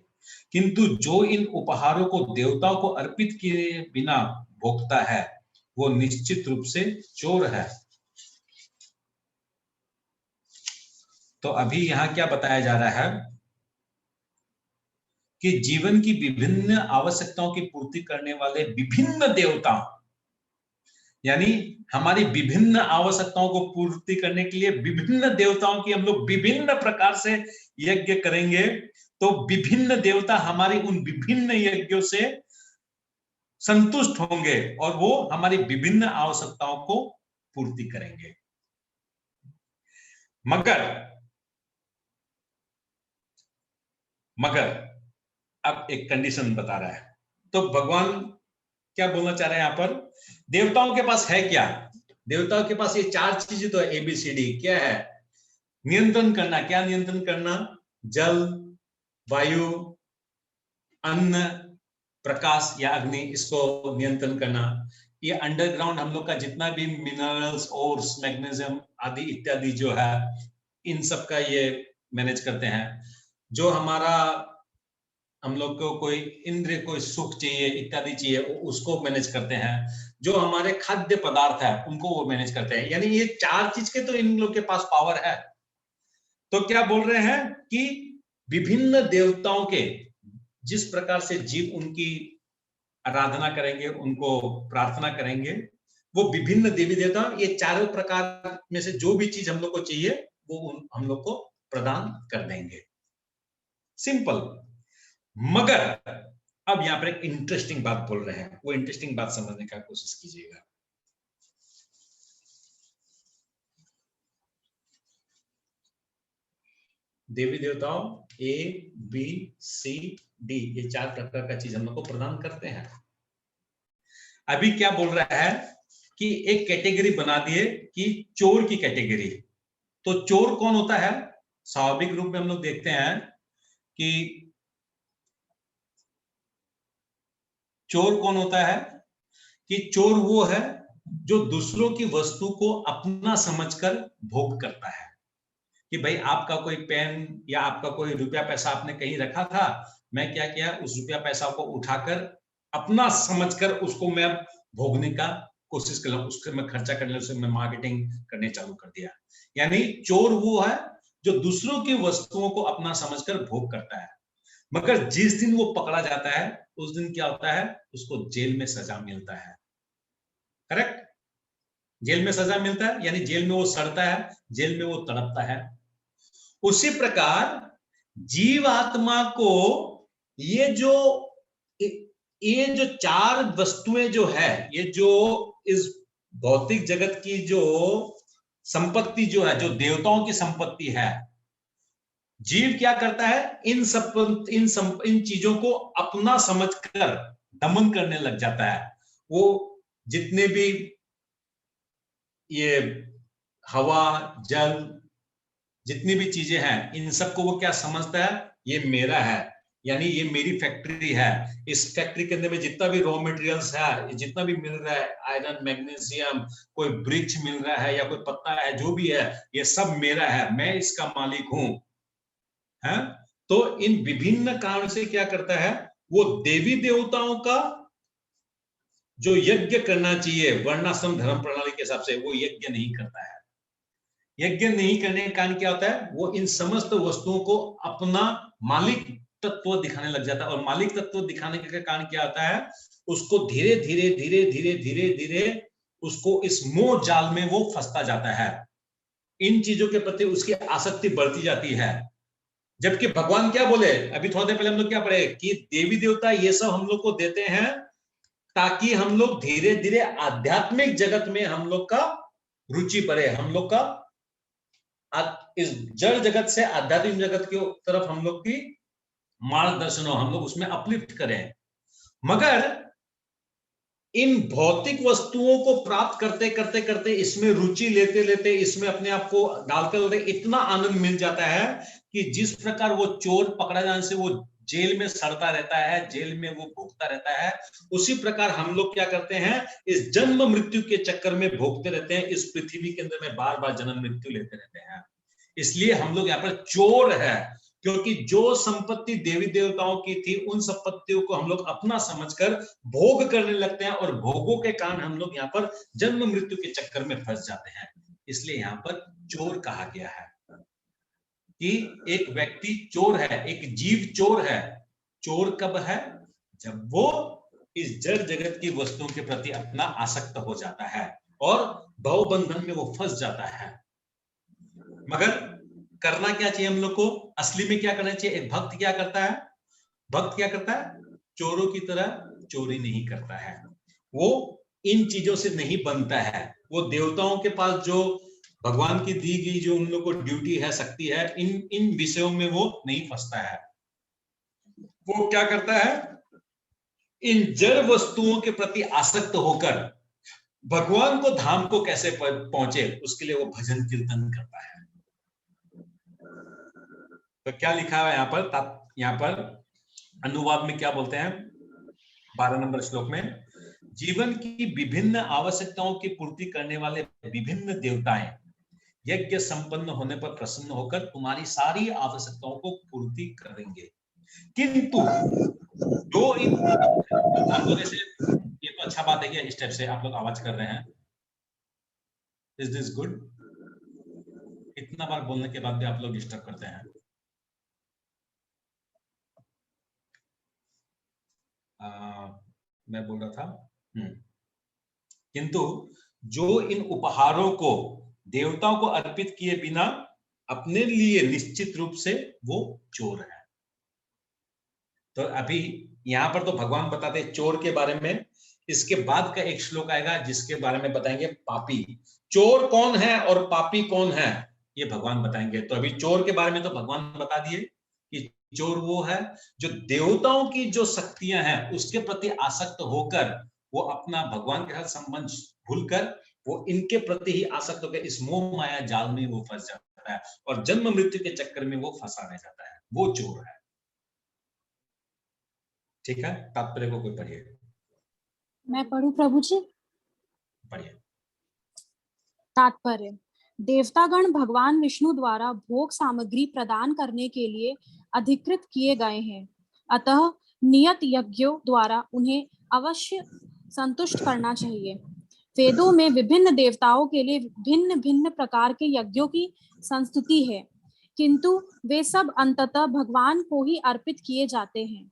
किंतु जो इन उपहारों को देवताओं को अर्पित किए बिना भोगता है वो निश्चित रूप से चोर है। तो अभी यहाँ क्या बताया जा रहा है कि जीवन की विभिन्न आवश्यकताओं की पूर्ति करने वाले विभिन्न देवता, यानी हमारी विभिन्न आवश्यकताओं को पूर्ति करने के लिए विभिन्न देवताओं की हम लोग विभिन्न प्रकार से यज्ञ करेंगे, तो विभिन्न देवता हमारी उन विभिन्न यज्ञों से संतुष्ट होंगे और वो हमारी विभिन्न आवश्यकताओं को पूर्ति करेंगे। मगर अब एक कंडीशन बता रहा है। तो भगवान क्या बोलना चाह रहे हैं यहाँ पर? देवताओं के पास है क्या? देवताओं के पास ये 4 चीजें तो है, ABCD। क्या है? नियंत्रण करना। क्या नियंत्रण करना? जल, वायु, अन्न, प्रकाश या अग्नि, इसको नियंत्रण करना। ये अंडरग्राउंड हम लोग का जितना भी मिनरल्स, ओर्स, मैग्नीशियम आदि इत्यादि जो है, इन सब का ये मैनेज करते हैं। जो हमारा हम लोग को कोई इंद्रिय, कोई सुख चाहिए इत्यादि चाहिए, उसको मैनेज करते हैं। जो हमारे खाद्य पदार्थ है उनको वो मैनेज करते हैं। यानी ये 4 चीज के तो इन लोग के पास पावर है। तो क्या बोल रहे हैं कि विभिन्न देवताओं के जिस प्रकार से जीव उनकी आराधना करेंगे, उनको प्रार्थना करेंगे, वो विभिन्न देवी देवता ये चारों प्रकार में से जो भी चीज हम लोग को चाहिए वो हम लोग को प्रदान कर देंगे। सिंपल। मगर अब यहां पर एक इंटरेस्टिंग बात बोल रहे हैं, वो इंटरेस्टिंग बात समझने का कोशिश कीजिएगा। देवी देवताओं ABCD ये 4 प्रकार का चीज हम लोग को प्रदान करते हैं। अभी क्या बोल रहा है कि एक कैटेगरी बना दिए कि चोर की कैटेगरी। तो चोर कौन होता है? स्वाभाविक रूप में हम लोग देखते हैं कि चोर कौन होता है कि चोर वो है जो दूसरों की वस्तु को अपना समझकर भोग करता है। कि भाई आपका कोई पेन या आपका कोई रुपया पैसा आपने कहीं रखा था, मैं क्या किया, उस रुपया पैसा को उठाकर अपना समझकर उसको मैं भोगने का कोशिश कर, उसके मैं खर्चा करने, उससे मैं मार्केटिंग करने चालू कर दिया। यानी चोर वो है जो दूसरों की वस्तुओं को अपना समझकर भोग करता है। मगर जिस दिन वो पकड़ा जाता है उस दिन क्या होता है? उसको जेल में सजा मिलता है। करेक्ट? जेल में सजा मिलता है, यानी जेल में वो सड़ता है, जेल में वो तड़पता है। उसी प्रकार जीव आत्मा को ये जो 4 वस्तुएं जो है, ये जो इस भौतिक जगत की जो संपत्ति जो है, जो देवताओं की संपत्ति है, जीव क्या करता है? इन चीजों को अपना समझकर दमन करने लग जाता है। वो जितने भी ये हवा, जल, जितनी भी चीजें हैं, इन सबको वो क्या समझता है? ये मेरा है, यानी ये मेरी फैक्ट्री है। इस फैक्ट्री के अंदर में जितना भी रॉ मटेरियल्स है, जितना भी मिल रहा है, आयरन, मैग्नीशियम, कोई वृक्ष मिल रहा है या कोई पत्ता है, जो भी है, ये सब मेरा है, मैं इसका मालिक हूं। है? तो इन विभिन्न कारण से क्या करता है? वो देवी देवताओं का जो यज्ञ करना चाहिए वर्णाश्रम धर्म प्रणाली के हिसाब से, वो यज्ञ नहीं करता है। यज्ञ नहीं करने के कारण क्या होता है? वो इन समस्त वस्तुओं को अपना मालिक तत्व दिखाने लग जाता है। और मालिक तत्व दिखाने के कारण क्या होता है? उसको धीरे धीरे धीरे धीरे धीरे धीरे उसको इस मोह जाल में वो फंसता जाता है। इन चीजों के प्रति उसकी आसक्ति बढ़ती जाती है। जबकि भगवान क्या बोले अभी थोड़ी देर पहले हम लोग क्या पढ़े कि देवी देवता ये सब हम लोग को देते हैं ताकि हम लोग धीरे धीरे आध्यात्मिक जगत में हम लोग का रुचि बढ़े, हम लोग का इस जड़ जगत से आध्यात्मिक जगत की तरफ हम लोग की मार्गदर्शन हो, हम लोग उसमें अपलिफ्ट करें। मगर इन भौतिक वस्तुओं को प्राप्त करते करते करते, इसमें रुचि लेते लेते, इसमें अपने आप को डालते इतना आनंद मिल जाता है कि जिस प्रकार वो चोर पकड़ा जाने से वो जेल में सड़ता रहता है, जेल में वो भोगता रहता है, उसी प्रकार हम लोग क्या करते हैं? इस जन्म मृत्यु के चक्कर में भोगते रहते हैं, इस पृथ्वी के अंदर में बार बार जन्म मृत्यु लेते रहते हैं। इसलिए हम लोग यहाँ पर चोर है, क्योंकि जो संपत्ति देवी देवताओं की थी उन संपत्तियों को हम लोग अपना समझकर भोग करने लगते हैं और भोगों के कारण हम लोग यहाँ पर जन्म मृत्यु के चक्कर में फंस जाते हैं। इसलिए यहाँ पर चोर कहा गया है। कि एक व्यक्ति चोर है, एक जीव चोर है। चोर कब है? जब वो इस जड़ जगत की वस्तुओं के प्रति अपना आसक्त हो जाता है और भवबंधन में वो फंस जाता है। मगर करना क्या चाहिए हम लोग को? असली में क्या करना चाहिए? एक भक्त क्या करता है? भक्त क्या करता है? चोरों की तरह चोरी नहीं करता है, वो इन चीजों से नहीं बनता है। वो देवताओं के पास जो भगवान की दी गई जो उन लोग को ड्यूटी है, शक्ति है, इन विषयों में वो नहीं फंसता है। वो क्या करता है? इन जड़ वस्तुओं के प्रति आसक्त होकर भगवान को धाम को कैसे पहुंचे, उसके लिए वो भजन कीर्तन करता है। तो क्या लिखा है यहाँ पर अनुवाद में क्या बोलते हैं? 12 नंबर श्लोक में, जीवन की विभिन्न आवश्यकताओं की पूर्ति करने वाले विभिन्न देवताएं यज्ञ संपन्न होने पर प्रसन्न होकर तुम्हारी सारी आवश्यकताओं को पूर्ति करेंगे, किंतु जो इन से, ये तो अच्छा बात है कि इस टाइप से आप लोग आवाज कर रहे हैं। Is this good? इतना बार बोलने के बाद भी आप लोग डिस्टर्ब करते हैं। मैं बोल रहा था किंतु जो इन उपहारों को देवताओं को अर्पित किए बिना अपने लिए निश्चित रूप से वो चोर है। तो अभी यहां पर तो भगवान बताते हैं चोर के बारे में। इसके बाद का एक श्लोक आएगा जिसके बारे में बताएंगे पापी। चोर कौन है और पापी कौन है ये भगवान बताएंगे। तो अभी चोर के बारे में तो भगवान बता दिए कि चोर वो है जो देवताओं की जो शक्तियां हैं उसके प्रति आसक्त होकर वो अपना भगवान के साथ संबंध भूलकर वो इनके प्रति ही आसक्त होकर इस मोह माया जाल में वो फंस जाता है और जन्म मृत्यु के चक्कर में वो फंसा रह जाता है। वो चोर है। ठीक है, तात्पर्य को कोई पढ़िए। मैं पढ़ूं प्रभु जी? पढ़िए। तात्पर्य, देवतागण भगवान विष्णु द्वारा भोग सामग्री प्रदान करने के लिए अधिकृत किए गए हैं, अतः नियत यज्ञों द्वारा उन्हें अवश्य संतुष्ट करना चाहिए। वेदों में विभिन्न देवताओं के लिए भिन्न भिन्न प्रकार के यज्ञों की संस्तुति है, किंतु वे सब अंततः भगवान को ही अर्पित किए जाते हैं।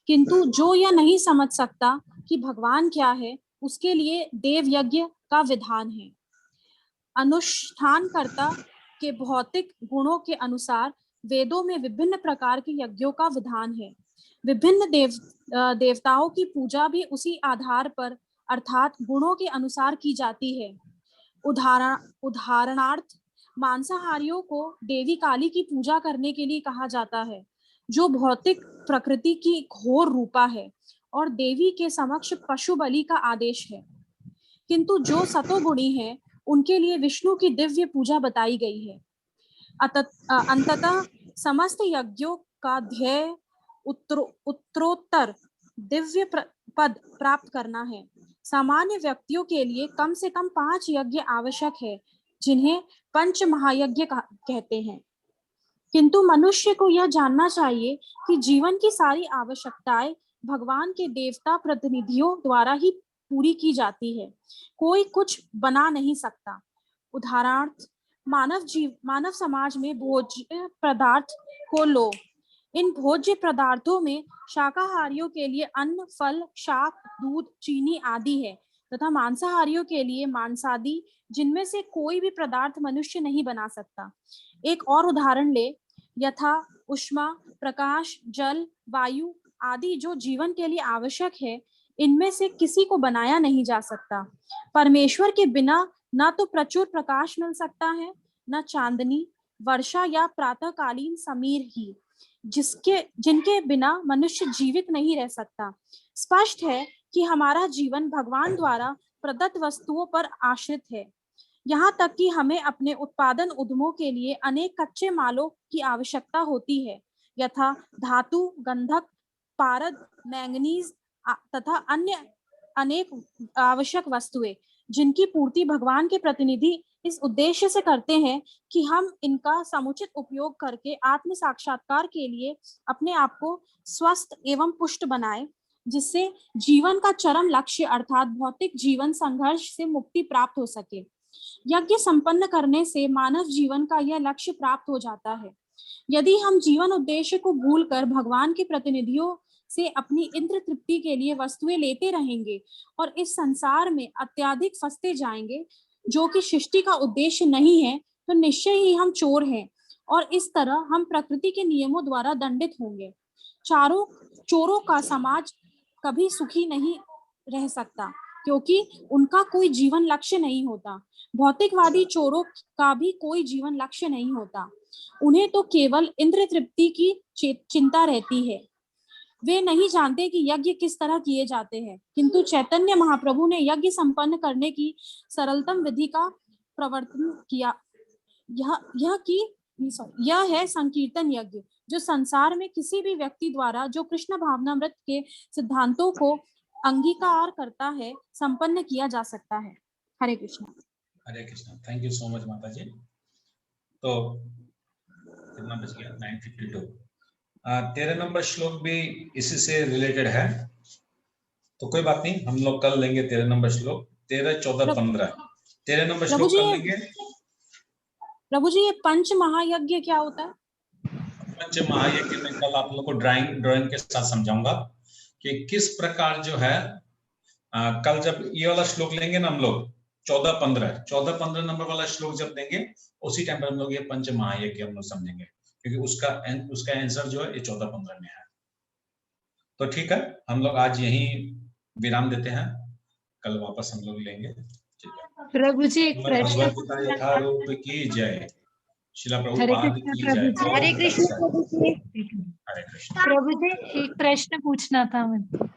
किंतु जो यह नहीं समझ सकता कि भगवान क्या है, उसके लिए देव यज्ञ का विधान है। अनुष्ठानकर्ता के भौतिक गुणों के अनुसार वेदों में विभिन्न प्रकार के यज्ञों का विधान है। विभिन्न देवताओं की पूजा भी उसी आधार पर अर्थात गुणों के अनुसार की जाती है। उदाहरणार्थ मांसाहारियों को देवी काली की पूजा करने के लिए कहा जाता है, जो भौतिक प्रकृति की घोर रूपा है और देवी के समक्ष पशु बलि का आदेश है। किंतु जो सतोगुणी है उनके लिए विष्णु की दिव्य पूजा बताई गई है। अंततः समस्त यज्ञों का ध्येय उत्तरोत्तर दिव्य पद प्राप्त करना है। सामान्य व्यक्तियों के लिए कम से कम 5 यज्ञ आवश्यक है, जिन्हें पंच महायज्ञ कहते हैं। किंतु मनुष्य को यह जानना चाहिए कि जीवन की सारी आवश्यकताएं भगवान के देवता प्रतिनिधियों द्वारा ही पूरी की जाती है। कोई कुछ बना नहीं सकता। उदाहरणार्थ मानव समाज में भोज्य पदार्थ को लो। इन भोज्य पदार्थों में शाकाहारियों के लिए अन्न, फल, शाक, दूध, चीनी आदि है तथा मांसाहारियों के लिए मांसादि, जिनमें से कोई भी पदार्थ मनुष्य नहीं बना सकता। एक और उदाहरण ले, यथा ऊष्मा, प्रकाश, जल, वायु आदि जो जीवन के लिए आवश्यक है, इनमें से किसी को बनाया नहीं जा सकता। परमेश्वर के बिना न तो प्रचुर प्रकाश मिल सकता है, न चांदनी, वर्षा या प्रातःकालीन समीर ही, जिनके बिना मनुष्य जीवित नहीं रह सकता। स्पष्ट है कि हमारा जीवन भगवान द्वारा प्रदत्त वस्तुओं पर आश्रित है। यहाँ तक कि हमें अपने उत्पादन उद्यमों के लिए अनेक कच्चे मालों की आवश्यकता होती है, यथा धातु, गंधक, पारद, मैंगनीज तथा अन्य अनेक आवश्यक वस्तुएं, जिनकी पूर्ति भगवान के प्रतिनिधि इस उद्देश्य से करते हैं कि हम इनका समुचित उपयोग करके आत्म साक्षात्कार के लिए अपने आप को स्वस्थ एवं पुष्ट बनाएं, जिससे जीवन का चरम लक्ष्य अर्थात भौतिक जीवन संघर्ष से मुक्ति प्राप्त हो सके। यज्ञ संपन्न करने से मानव जीवन का यह लक्ष्य प्राप्त हो जाता है। यदि हम जीवन उद्देश्य को भूलकर भगवान के प्रतिनिधियों से अपनी इंद्र तृप्ति के लिए वस्तुएं लेते रहेंगे और इस संसार में अत्यधिक फंसते जाएंगे, जो कि सृष्टि का उद्देश्य नहीं है, तो निश्चय ही हम चोर हैं और इस तरह हम प्रकृति के नियमों द्वारा दंडित होंगे। चोरों का समाज कभी सुखी नहीं रह सकता, क्योंकि उनका कोई जीवन लक्ष्य नहीं होता। भौतिकवादी चोरों का भी कोई जीवन लक्ष्य नहीं होता। उन्हें तो केवल इंद्र तृप्ति की चिंता रहती है। वे नहीं जानते कि यज्ञ किस तरह किए जाते हैं, किंतु चैतन्य महाप्रभु ने यज्ञ संपन्न करने की सरलतम विधि का प्रवर्तन किया। यह है संकीर्तन यज्ञ, जो संसार में किसी भी व्यक्ति द्वारा जो कृष्ण भावनामृत के सिद्धांतों को अंगीकार करता है, संपन्न किया जा सकता है। Hare Krishna. Hare Krishna. Thank you so much माता जी। तो कितना बच गया? 9:52। 13 नंबर श्लोक भी इसी से रिलेटेड है, तो कोई बात नहीं, हम लोग कर लेंगे 13 नंबर श्लोक। 13, 14, 15 13 नंबर श्लोक कर लेंगे। प्रभु जी, ये पंच महायज्ञ क्या होता है? पंच महायज्ञ में कल आप लोग को ड्राइंग के साथ समझाऊंगा कि किस प्रकार जो है कल जब ये वाला श्लोक लेंगे ना हम लोग 14-15 नंबर वाला श्लोक जब देंगे, उसी टाइम पर हम लोग ये पंच महायज्ञ हम लोग समझेंगे, क्योंकि उसका आंसर जो है ये 14-15 में है। तो ठीक है, हम लोग आज यहीं विराम देते हैं, कल वापस हम लोग लेंगे। ठीक है प्रभु जी, एक प्रश्न भगवद्गीता यथारूप की जय। शिला हरे प्रभुपाद कृष्ण की प्रभु जय। जी। हरे कृष्ण प्रभु जी। हरे कृष्ण। प्रभु जी, एक प्रश्न पूछना था मुझे।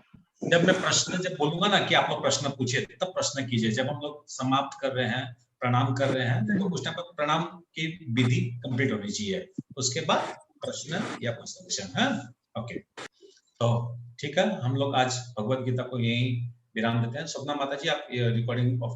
जब मैं प्रश्न जब बोलूंगा ना कि आप लोग प्रश्न पूछिए, तब प्रश्न कीजिए। जब हम लोग समाप्त कर रहे हैं, प्रणाम कर रहे हैं, तो उस टाइम पर प्रणाम की विधि कंप्लीट होनी चाहिए, उसके बाद प्रश्न या क्वेश्चन है। ओके, तो ठीक है, हम लोग आज भगवत गीता को यही विराम देते हैं। स्वप्ना माता जी, आप रिकॉर्डिंग ऑफ